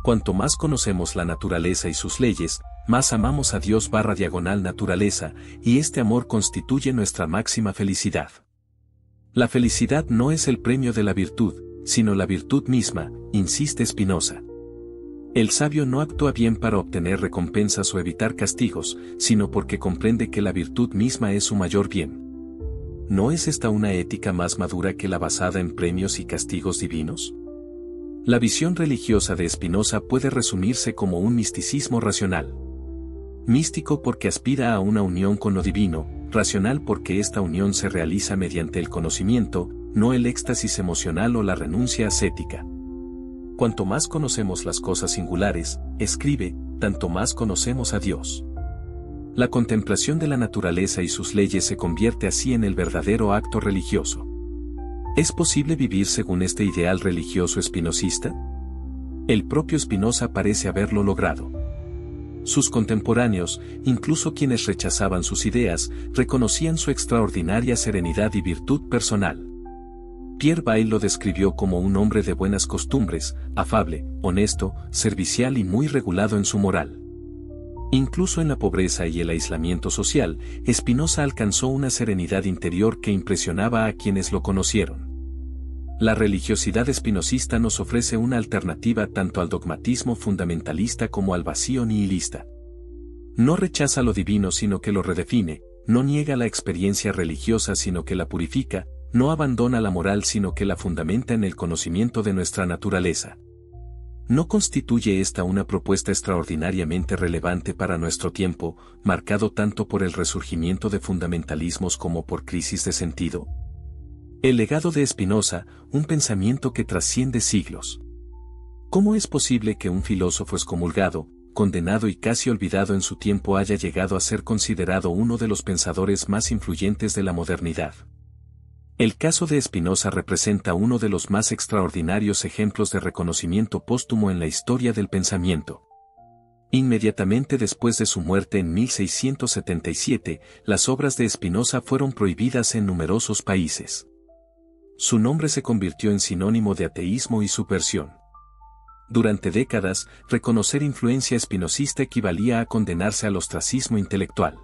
Cuanto más conocemos la naturaleza y sus leyes, más amamos a Dios /naturaleza, y este amor constituye nuestra máxima felicidad. La felicidad no es el premio de la virtud, sino la virtud misma, insiste Spinoza. El sabio no actúa bien para obtener recompensas o evitar castigos, sino porque comprende que la virtud misma es su mayor bien. ¿No es esta una ética más madura que la basada en premios y castigos divinos? La visión religiosa de Spinoza puede resumirse como un misticismo racional. Místico porque aspira a una unión con lo divino, racional porque esta unión se realiza mediante el conocimiento, no el éxtasis emocional o la renuncia ascética. Cuanto más conocemos las cosas singulares, escribe, tanto más conocemos a Dios. La contemplación de la naturaleza y sus leyes se convierte así en el verdadero acto religioso. ¿Es posible vivir según este ideal religioso espinosista? El propio Spinoza parece haberlo logrado. Sus contemporáneos, incluso quienes rechazaban sus ideas, reconocían su extraordinaria serenidad y virtud personal. Pierre Bayle lo describió como un hombre de buenas costumbres, afable, honesto, servicial y muy regulado en su moral. Incluso en la pobreza y el aislamiento social, Spinoza alcanzó una serenidad interior que impresionaba a quienes lo conocieron. La religiosidad espinosista nos ofrece una alternativa tanto al dogmatismo fundamentalista como al vacío nihilista. No rechaza lo divino sino que lo redefine, no niega la experiencia religiosa sino que la purifica, no abandona la moral sino que la fundamenta en el conocimiento de nuestra naturaleza. ¿No constituye esta una propuesta extraordinariamente relevante para nuestro tiempo, marcado tanto por el resurgimiento de fundamentalismos como por crisis de sentido? El legado de Spinoza, un pensamiento que trasciende siglos. ¿Cómo es posible que un filósofo excomulgado, condenado y casi olvidado en su tiempo haya llegado a ser considerado uno de los pensadores más influyentes de la modernidad? El caso de Spinoza representa uno de los más extraordinarios ejemplos de reconocimiento póstumo en la historia del pensamiento. Inmediatamente después de su muerte en 1677, las obras de Spinoza fueron prohibidas en numerosos países. Su nombre se convirtió en sinónimo de ateísmo y subversión. Durante décadas, reconocer influencia espinosista equivalía a condenarse al ostracismo intelectual.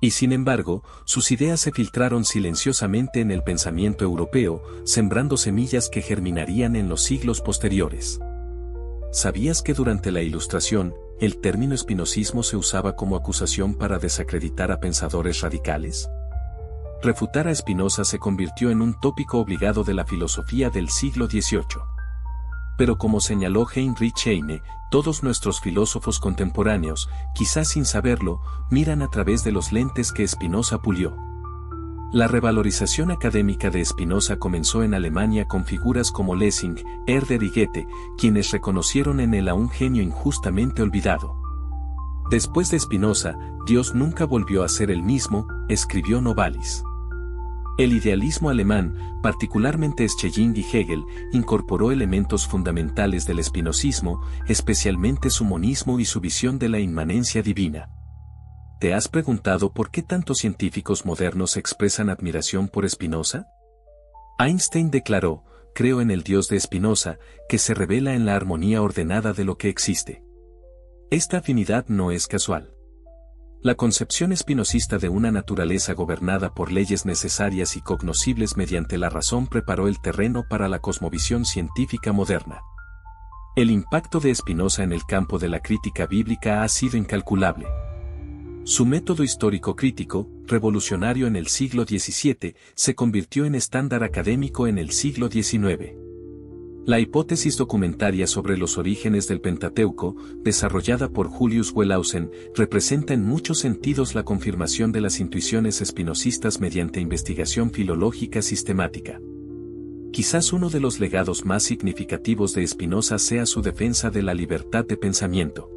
Y sin embargo, sus ideas se filtraron silenciosamente en el pensamiento europeo, sembrando semillas que germinarían en los siglos posteriores. ¿Sabías que durante la Ilustración, el término espinosismo se usaba como acusación para desacreditar a pensadores radicales? Refutar a Spinoza se convirtió en un tópico obligado de la filosofía del siglo XVIII. Pero como señaló Heinrich Heine, todos nuestros filósofos contemporáneos, quizás sin saberlo, miran a través de los lentes que Spinoza pulió. La revalorización académica de Spinoza comenzó en Alemania con figuras como Lessing, Herder y Goethe, quienes reconocieron en él a un genio injustamente olvidado. Después de Spinoza, Dios nunca volvió a ser el mismo, escribió Novalis. El idealismo alemán, particularmente Schelling y Hegel, incorporó elementos fundamentales del spinozismo, especialmente su monismo y su visión de la inmanencia divina. ¿Te has preguntado por qué tantos científicos modernos expresan admiración por Spinoza? Einstein declaró, creo en el Dios de Spinoza, que se revela en la armonía ordenada de lo que existe. Esta afinidad no es casual. La concepción spinozista de una naturaleza gobernada por leyes necesarias y cognoscibles mediante la razón preparó el terreno para la cosmovisión científica moderna. El impacto de Spinoza en el campo de la crítica bíblica ha sido incalculable. Su método histórico crítico, revolucionario en el siglo XVII, se convirtió en estándar académico en el siglo XIX. La hipótesis documentaria sobre los orígenes del Pentateuco, desarrollada por Julius Wellhausen, representa en muchos sentidos la confirmación de las intuiciones spinozistas mediante investigación filológica sistemática. Quizás uno de los legados más significativos de Spinoza sea su defensa de la libertad de pensamiento.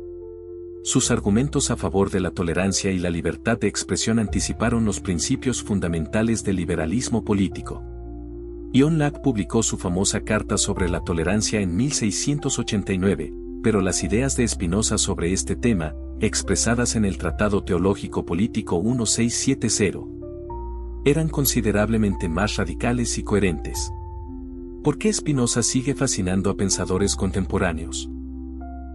Sus argumentos a favor de la tolerancia y la libertad de expresión anticiparon los principios fundamentales del liberalismo político. John Locke publicó su famosa Carta sobre la Tolerancia en 1689, pero las ideas de Spinoza sobre este tema, expresadas en el Tratado Teológico Político 1670, eran considerablemente más radicales y coherentes. ¿Por qué Spinoza sigue fascinando a pensadores contemporáneos?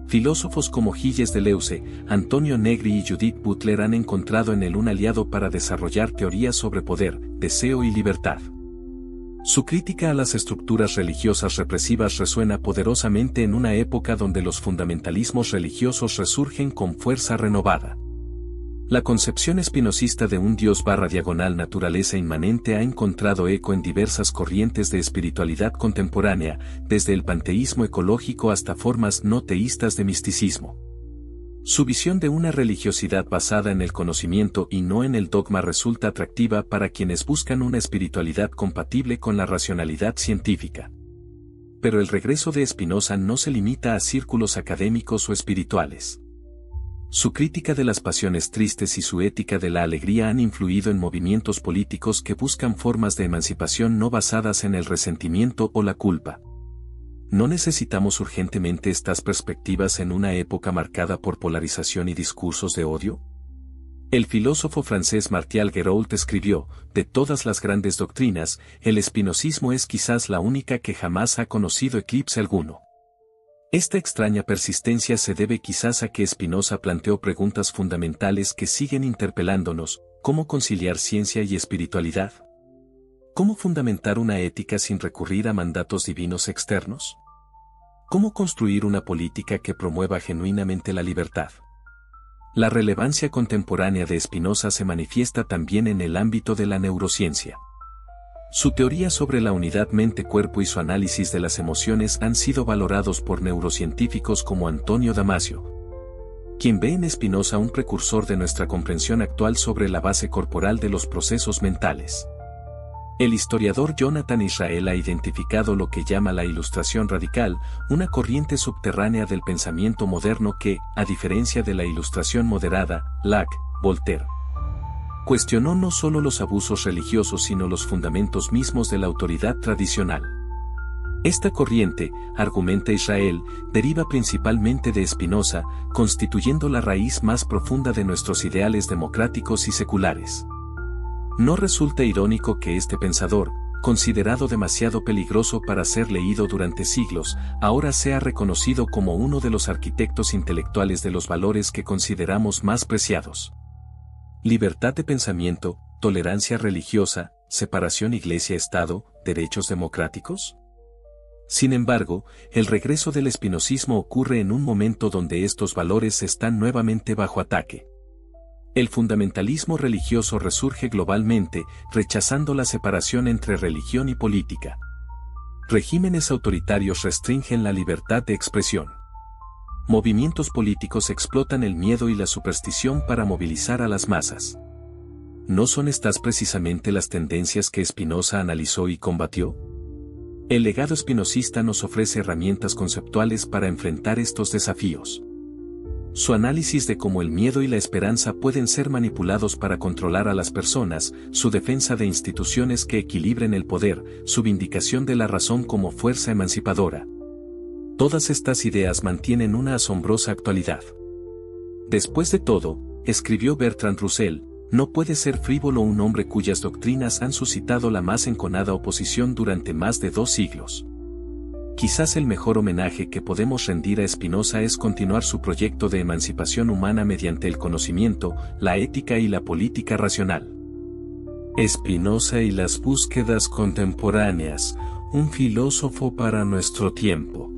Filósofos como Gilles Deleuze, Antonio Negri y Judith Butler han encontrado en él un aliado para desarrollar teorías sobre poder, deseo y libertad. Su crítica a las estructuras religiosas represivas resuena poderosamente en una época donde los fundamentalismos religiosos resurgen con fuerza renovada. La concepción spinozista de un Dios/naturaleza inmanente ha encontrado eco en diversas corrientes de espiritualidad contemporánea, desde el panteísmo ecológico hasta formas no teístas de misticismo. Su visión de una religiosidad basada en el conocimiento y no en el dogma resulta atractiva para quienes buscan una espiritualidad compatible con la racionalidad científica. Pero el regreso de Spinoza no se limita a círculos académicos o espirituales. Su crítica de las pasiones tristes y su ética de la alegría han influido en movimientos políticos que buscan formas de emancipación no basadas en el resentimiento o la culpa. ¿No necesitamos urgentemente estas perspectivas en una época marcada por polarización y discursos de odio? El filósofo francés Martial Guérault escribió, de todas las grandes doctrinas, el espinozismo es quizás la única que jamás ha conocido eclipse alguno. Esta extraña persistencia se debe quizás a que Spinoza planteó preguntas fundamentales que siguen interpelándonos: ¿cómo conciliar ciencia y espiritualidad? ¿Cómo fundamentar una ética sin recurrir a mandatos divinos externos? ¿Cómo construir una política que promueva genuinamente la libertad? La relevancia contemporánea de Spinoza se manifiesta también en el ámbito de la neurociencia. Su teoría sobre la unidad mente-cuerpo y su análisis de las emociones han sido valorados por neurocientíficos como Antonio Damasio, quien ve en Spinoza un precursor de nuestra comprensión actual sobre la base corporal de los procesos mentales. El historiador Jonathan Israel ha identificado lo que llama la ilustración radical, una corriente subterránea del pensamiento moderno que, a diferencia de la ilustración moderada, Locke, Voltaire, cuestionó no solo los abusos religiosos sino los fundamentos mismos de la autoridad tradicional. Esta corriente, argumenta Israel, deriva principalmente de Spinoza, constituyendo la raíz más profunda de nuestros ideales democráticos y seculares. ¿No resulta irónico que este pensador, considerado demasiado peligroso para ser leído durante siglos, ahora sea reconocido como uno de los arquitectos intelectuales de los valores que consideramos más preciados? Libertad de pensamiento, tolerancia religiosa, separación Iglesia-Estado, derechos democráticos. Sin embargo, el regreso del espinozismo ocurre en un momento donde estos valores están nuevamente bajo ataque. El fundamentalismo religioso resurge globalmente, rechazando la separación entre religión y política. Regímenes autoritarios restringen la libertad de expresión. Movimientos políticos explotan el miedo y la superstición para movilizar a las masas. ¿no son estas precisamente las tendencias que Spinoza analizó y combatió? El legado espinosista nos ofrece herramientas conceptuales para enfrentar estos desafíos. Su análisis de cómo el miedo y la esperanza pueden ser manipulados para controlar a las personas, su defensa de instituciones que equilibren el poder, su vindicación de la razón como fuerza emancipadora. Todas estas ideas mantienen una asombrosa actualidad. Después de todo, escribió Bertrand Russell, no puede ser frívolo un hombre cuyas doctrinas han suscitado la más enconada oposición durante más de 2 siglos. Quizás el mejor homenaje que podemos rendir a Spinoza es continuar su proyecto de emancipación humana mediante el conocimiento, la ética y la política racional. Spinoza y las búsquedas contemporáneas, un filósofo para nuestro tiempo.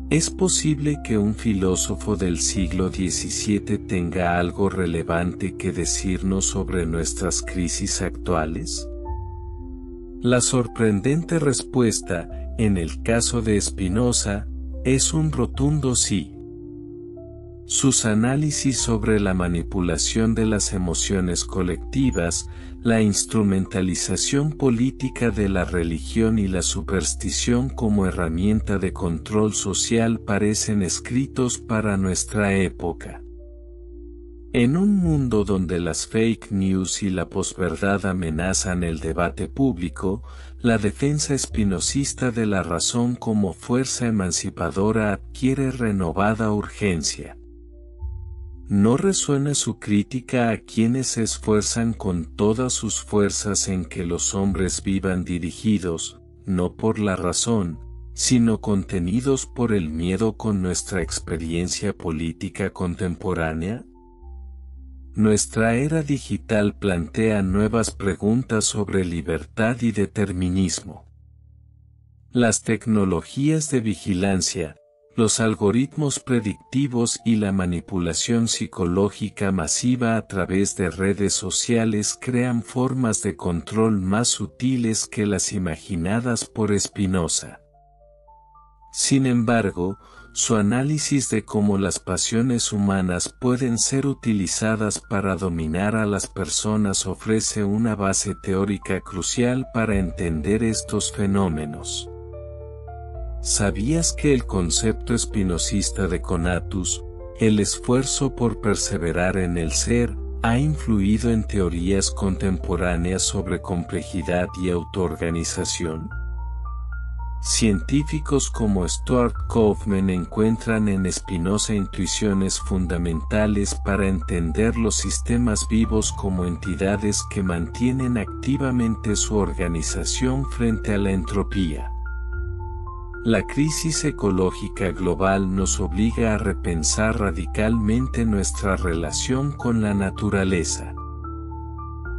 ¿Es posible que un filósofo del siglo XVII tenga algo relevante que decirnos sobre nuestras crisis actuales? La sorprendente respuesta, en el caso de Spinoza, es un rotundo sí. Sus análisis sobre la manipulación de las emociones colectivas, la instrumentalización política de la religión y la superstición como herramienta de control social parecen escritos para nuestra época. En un mundo donde las fake news y la posverdad amenazan el debate público, la defensa espinosista de la razón como fuerza emancipadora adquiere renovada urgencia. ¿No resuena su crítica a quienes se esfuerzan con todas sus fuerzas en que los hombres vivan dirigidos, no por la razón, sino contenidos por el miedo con nuestra experiencia política contemporánea? Nuestra era digital plantea nuevas preguntas sobre libertad y determinismo. Las tecnologías de vigilancia, los algoritmos predictivos y la manipulación psicológica masiva a través de redes sociales crean formas de control más sutiles que las imaginadas por Spinoza. Sin embargo, su análisis de cómo las pasiones humanas pueden ser utilizadas para dominar a las personas ofrece una base teórica crucial para entender estos fenómenos. ¿Sabías que el concepto espinosista de conatus, el esfuerzo por perseverar en el ser, ha influido en teorías contemporáneas sobre complejidad y autoorganización? Científicos como Stuart Kauffman encuentran en Spinoza intuiciones fundamentales para entender los sistemas vivos como entidades que mantienen activamente su organización frente a la entropía. La crisis ecológica global nos obliga a repensar radicalmente nuestra relación con la naturaleza.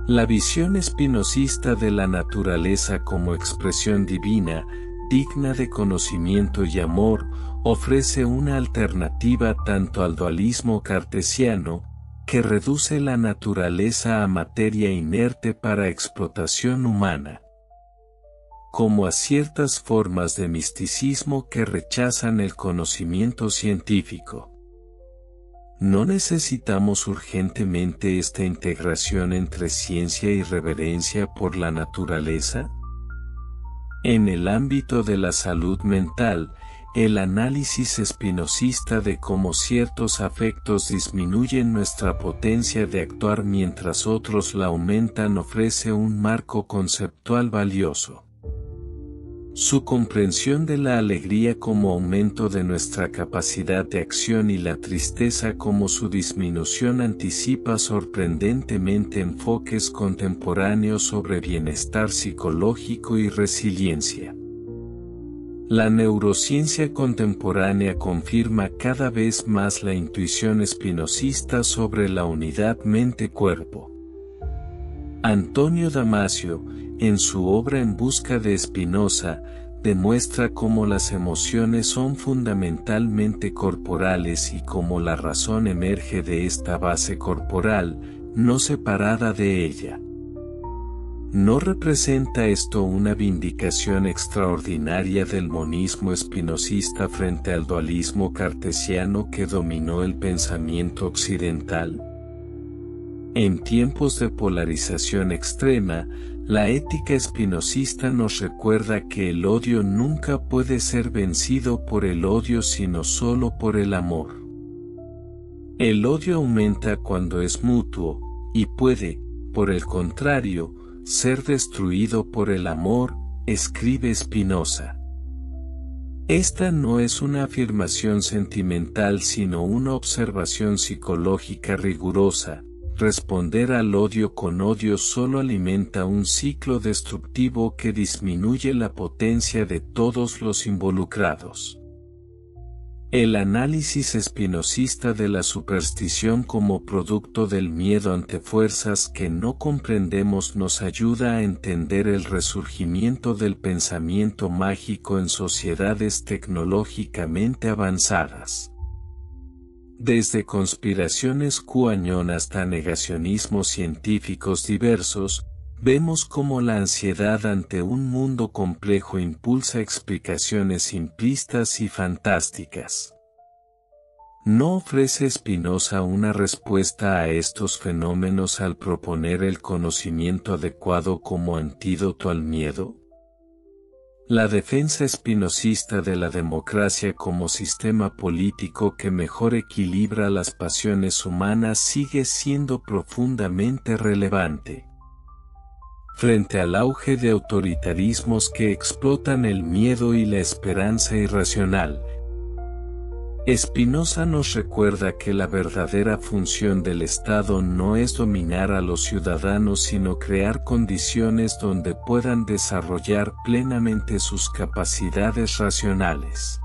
La visión espinosista de la naturaleza como expresión divina, digna de conocimiento y amor, ofrece una alternativa tanto al dualismo cartesiano, que reduce la naturaleza a materia inerte para explotación humana, como a ciertas formas de misticismo que rechazan el conocimiento científico. ¿No necesitamos urgentemente esta integración entre ciencia y reverencia por la naturaleza? En el ámbito de la salud mental, el análisis espinosista de cómo ciertos afectos disminuyen nuestra potencia de actuar mientras otros la aumentan ofrece un marco conceptual valioso. Su comprensión de la alegría como aumento de nuestra capacidad de acción y la tristeza como su disminución anticipa sorprendentemente enfoques contemporáneos sobre bienestar psicológico y resiliencia. La neurociencia contemporánea confirma cada vez más la intuición espinosista sobre la unidad mente-cuerpo. Antonio Damasio, en su obra En busca de Spinoza, demuestra cómo las emociones son fundamentalmente corporales y cómo la razón emerge de esta base corporal, no separada de ella. ¿No representa esto una vindicación extraordinaria del monismo espinosista frente al dualismo cartesiano que dominó el pensamiento occidental? En tiempos de polarización extrema, la ética espinosista nos recuerda que el odio nunca puede ser vencido por el odio sino solo por el amor. El odio aumenta cuando es mutuo, y puede, por el contrario, ser destruido por el amor, escribe Spinoza. Esta no es una afirmación sentimental sino una observación psicológica rigurosa. Responder al odio con odio solo alimenta un ciclo destructivo que disminuye la potencia de todos los involucrados. El análisis espinosista de la superstición como producto del miedo ante fuerzas que no comprendemos nos ayuda a entender el resurgimiento del pensamiento mágico en sociedades tecnológicamente avanzadas. Desde conspiraciones QAnon hasta negacionismos científicos diversos, vemos cómo la ansiedad ante un mundo complejo impulsa explicaciones simplistas y fantásticas. ¿No ofrece Spinoza una respuesta a estos fenómenos al proponer el conocimiento adecuado como antídoto al miedo? La defensa espinosista de la democracia como sistema político que mejor equilibra las pasiones humanas sigue siendo profundamente relevante. Frente al auge de autoritarismos que explotan el miedo y la esperanza irracional, Spinoza nos recuerda que la verdadera función del Estado no es dominar a los ciudadanos sino crear condiciones donde puedan desarrollar plenamente sus capacidades racionales.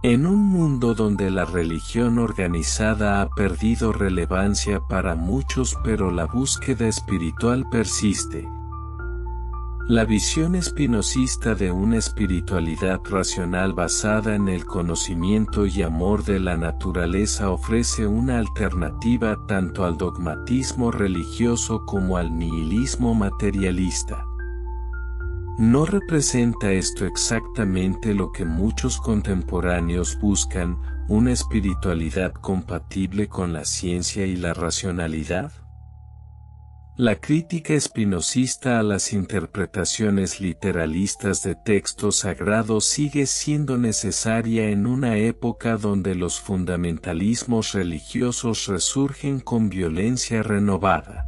En un mundo donde la religión organizada ha perdido relevancia para muchos pero la búsqueda espiritual persiste, la visión espinosista de una espiritualidad racional basada en el conocimiento y amor de la naturaleza ofrece una alternativa tanto al dogmatismo religioso como al nihilismo materialista. ¿No representa esto exactamente lo que muchos contemporáneos buscan, una espiritualidad compatible con la ciencia y la racionalidad? La crítica espinosista a las interpretaciones literalistas de textos sagrados sigue siendo necesaria en una época donde los fundamentalismos religiosos resurgen con violencia renovada.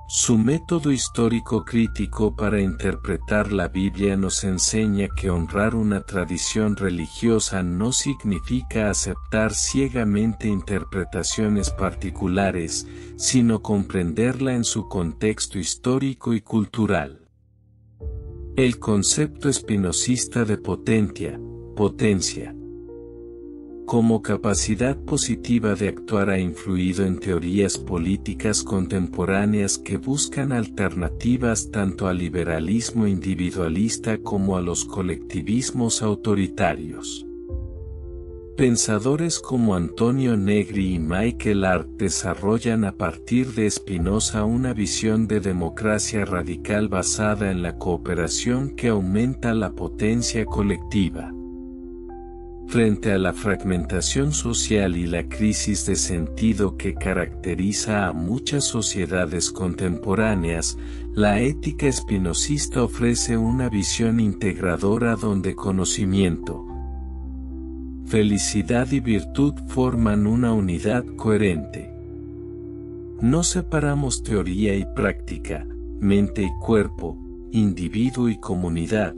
Su método histórico crítico para interpretar la Biblia nos enseña que honrar una tradición religiosa no significa aceptar ciegamente interpretaciones particulares, sino comprenderla en su contexto histórico y cultural. El concepto espinosista de potencia, como capacidad positiva de actuar ha influido en teorías políticas contemporáneas que buscan alternativas tanto al liberalismo individualista como a los colectivismos autoritarios. Pensadores como Antonio Negri y Michael Hart desarrollan a partir de Spinoza una visión de democracia radical basada en la cooperación que aumenta la potencia colectiva. Frente a la fragmentación social y la crisis de sentido que caracteriza a muchas sociedades contemporáneas, la ética espinosista ofrece una visión integradora donde conocimiento, felicidad y virtud forman una unidad coherente. No separamos teoría y práctica, mente y cuerpo, individuo y comunidad,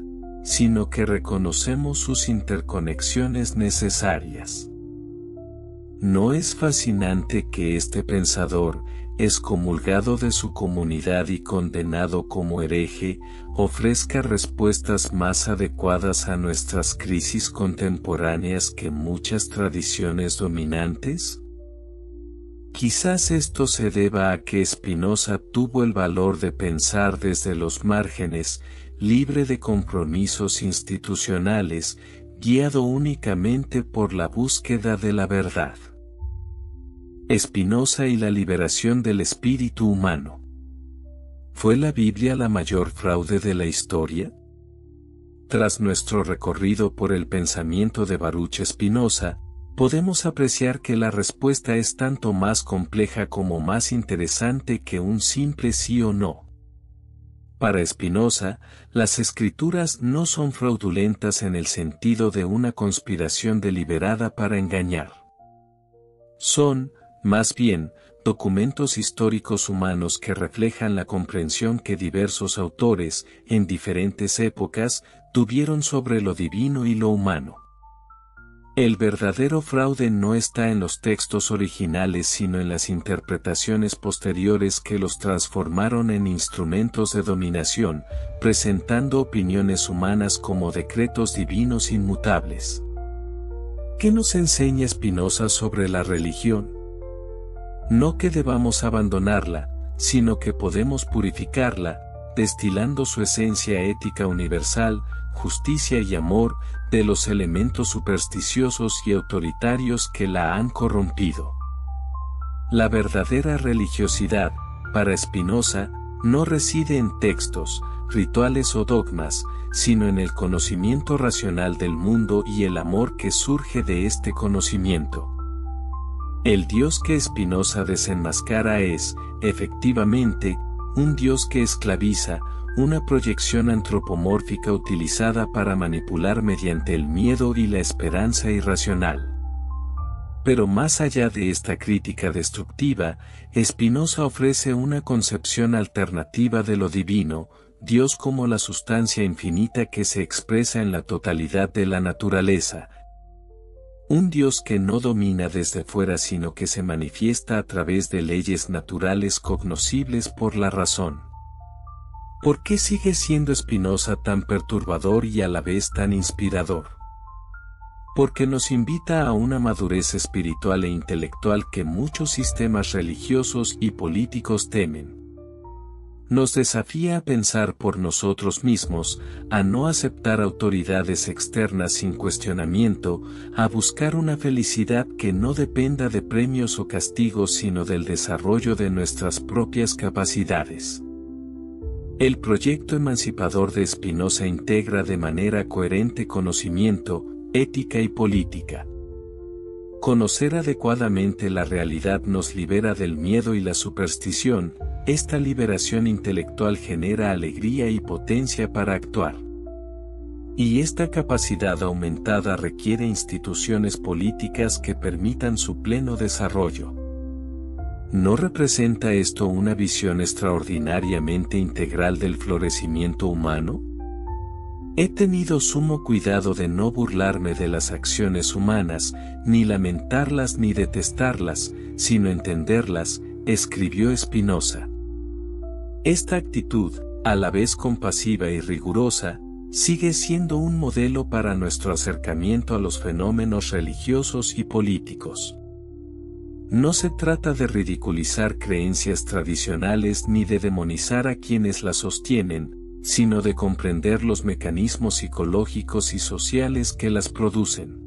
sino que reconocemos sus interconexiones necesarias. ¿No es fascinante que este pensador, excomulgado de su comunidad y condenado como hereje, ofrezca respuestas más adecuadas a nuestras crisis contemporáneas que muchas tradiciones dominantes? Quizás esto se deba a que Spinoza tuvo el valor de pensar desde los márgenes, libre de compromisos institucionales, guiado únicamente por la búsqueda de la verdad. Spinoza y la liberación del espíritu humano. ¿Fue la Biblia la mayor fraude de la historia? Tras nuestro recorrido por el pensamiento de Baruch Spinoza, podemos apreciar que la respuesta es tanto más compleja como más interesante que un simple sí o no. Para Spinoza, las escrituras no son fraudulentas en el sentido de una conspiración deliberada para engañar. Son, más bien, documentos históricos humanos que reflejan la comprensión que diversos autores, en diferentes épocas, tuvieron sobre lo divino y lo humano. El verdadero fraude no está en los textos originales sino en las interpretaciones posteriores que los transformaron en instrumentos de dominación, presentando opiniones humanas como decretos divinos inmutables. ¿Qué nos enseña Spinoza sobre la religión? No que debamos abandonarla, sino que podemos purificarla, destilando su esencia ética universal, justicia y amor, de los elementos supersticiosos y autoritarios que la han corrompido. La verdadera religiosidad, para Spinoza, no reside en textos, rituales o dogmas, sino en el conocimiento racional del mundo y el amor que surge de este conocimiento. El Dios que Spinoza desenmascara es, efectivamente, un Dios que esclaviza, una proyección antropomórfica utilizada para manipular mediante el miedo y la esperanza irracional. Pero más allá de esta crítica destructiva, Spinoza ofrece una concepción alternativa de lo divino, Dios como la sustancia infinita que se expresa en la totalidad de la naturaleza. Un Dios que no domina desde fuera sino que se manifiesta a través de leyes naturales cognoscibles por la razón. ¿Por qué sigue siendo Spinoza tan perturbador y a la vez tan inspirador? Porque nos invita a una madurez espiritual e intelectual que muchos sistemas religiosos y políticos temen. Nos desafía a pensar por nosotros mismos, a no aceptar autoridades externas sin cuestionamiento, a buscar una felicidad que no dependa de premios o castigos sino del desarrollo de nuestras propias capacidades. El proyecto emancipador de Spinoza integra de manera coherente conocimiento, ética y política. Conocer adecuadamente la realidad nos libera del miedo y la superstición. Esta liberación intelectual genera alegría y potencia para actuar. Y esta capacidad aumentada requiere instituciones políticas que permitan su pleno desarrollo. ¿No representa esto una visión extraordinariamente integral del florecimiento humano? He tenido sumo cuidado de no burlarme de las acciones humanas, ni lamentarlas ni detestarlas, sino entenderlas, escribió Spinoza. Esta actitud, a la vez compasiva y rigurosa, sigue siendo un modelo para nuestro acercamiento a los fenómenos religiosos y políticos. No se trata de ridiculizar creencias tradicionales ni de demonizar a quienes las sostienen, sino de comprender los mecanismos psicológicos y sociales que las producen.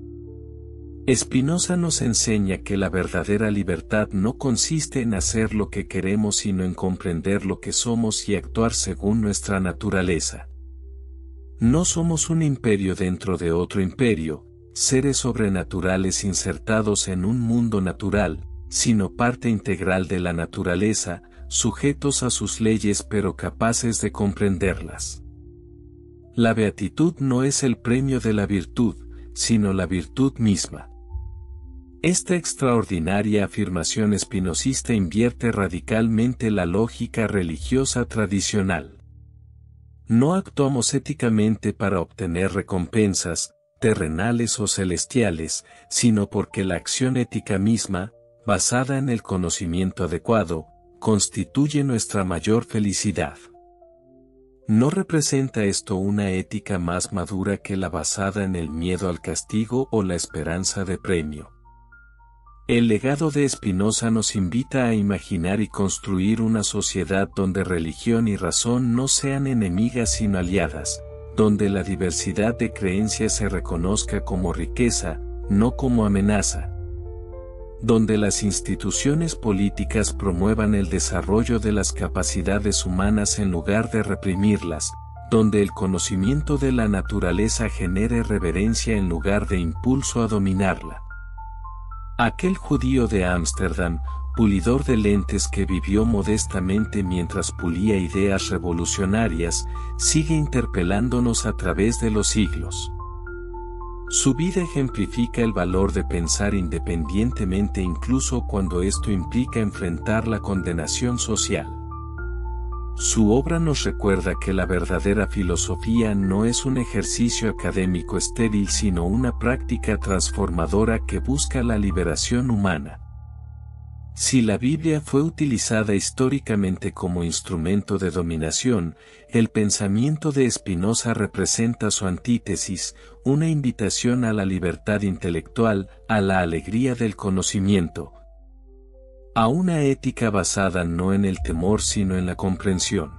Spinoza nos enseña que la verdadera libertad no consiste en hacer lo que queremos sino en comprender lo que somos y actuar según nuestra naturaleza. No somos un imperio dentro de otro imperio, seres sobrenaturales insertados en un mundo natural, sino parte integral de la naturaleza, sujetos a sus leyes pero capaces de comprenderlas. La beatitud no es el premio de la virtud, sino la virtud misma. Esta extraordinaria afirmación espinosista invierte radicalmente la lógica religiosa tradicional. No actuamos éticamente para obtener recompensas, terrenales o celestiales, sino porque la acción ética misma, basada en el conocimiento adecuado, constituye nuestra mayor felicidad. ¿No representa esto una ética más madura que la basada en el miedo al castigo o la esperanza de premio? El legado de Spinoza nos invita a imaginar y construir una sociedad donde religión y razón no sean enemigas sino aliadas, donde la diversidad de creencias se reconozca como riqueza, no como amenaza, donde las instituciones políticas promuevan el desarrollo de las capacidades humanas en lugar de reprimirlas, donde el conocimiento de la naturaleza genere reverencia en lugar de impulso a dominarla. Aquel judío de Ámsterdam, pulidor de lentes que vivió modestamente mientras pulía ideas revolucionarias, sigue interpelándonos a través de los siglos. Su vida ejemplifica el valor de pensar independientemente incluso cuando esto implica enfrentar la condenación social. Su obra nos recuerda que la verdadera filosofía no es un ejercicio académico estéril sino una práctica transformadora que busca la liberación humana. Si la Biblia fue utilizada históricamente como instrumento de dominación, el pensamiento de Spinoza representa su antítesis, una invitación a la libertad intelectual, a la alegría del conocimiento, a una ética basada no en el temor sino en la comprensión.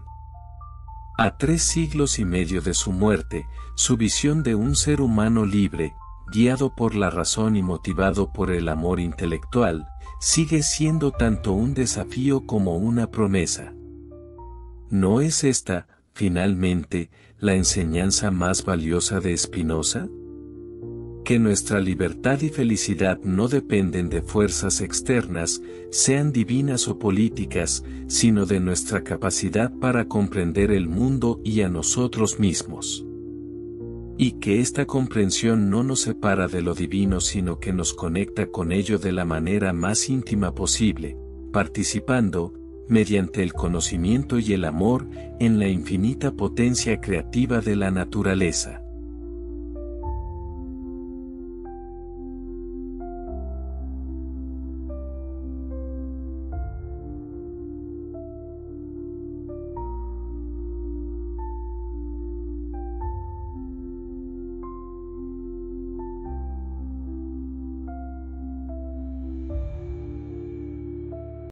A 3 siglos y medio de su muerte, su visión de un ser humano libre, guiado por la razón y motivado por el amor intelectual, sigue siendo tanto un desafío como una promesa. ¿No es esta, finalmente, la enseñanza más valiosa de Spinoza? Que nuestra libertad y felicidad no dependen de fuerzas externas, sean divinas o políticas, sino de nuestra capacidad para comprender el mundo y a nosotros mismos. Y que esta comprensión no nos separa de lo divino sino que nos conecta con ello de la manera más íntima posible, participando, mediante el conocimiento y el amor, en la infinita potencia creativa de la naturaleza.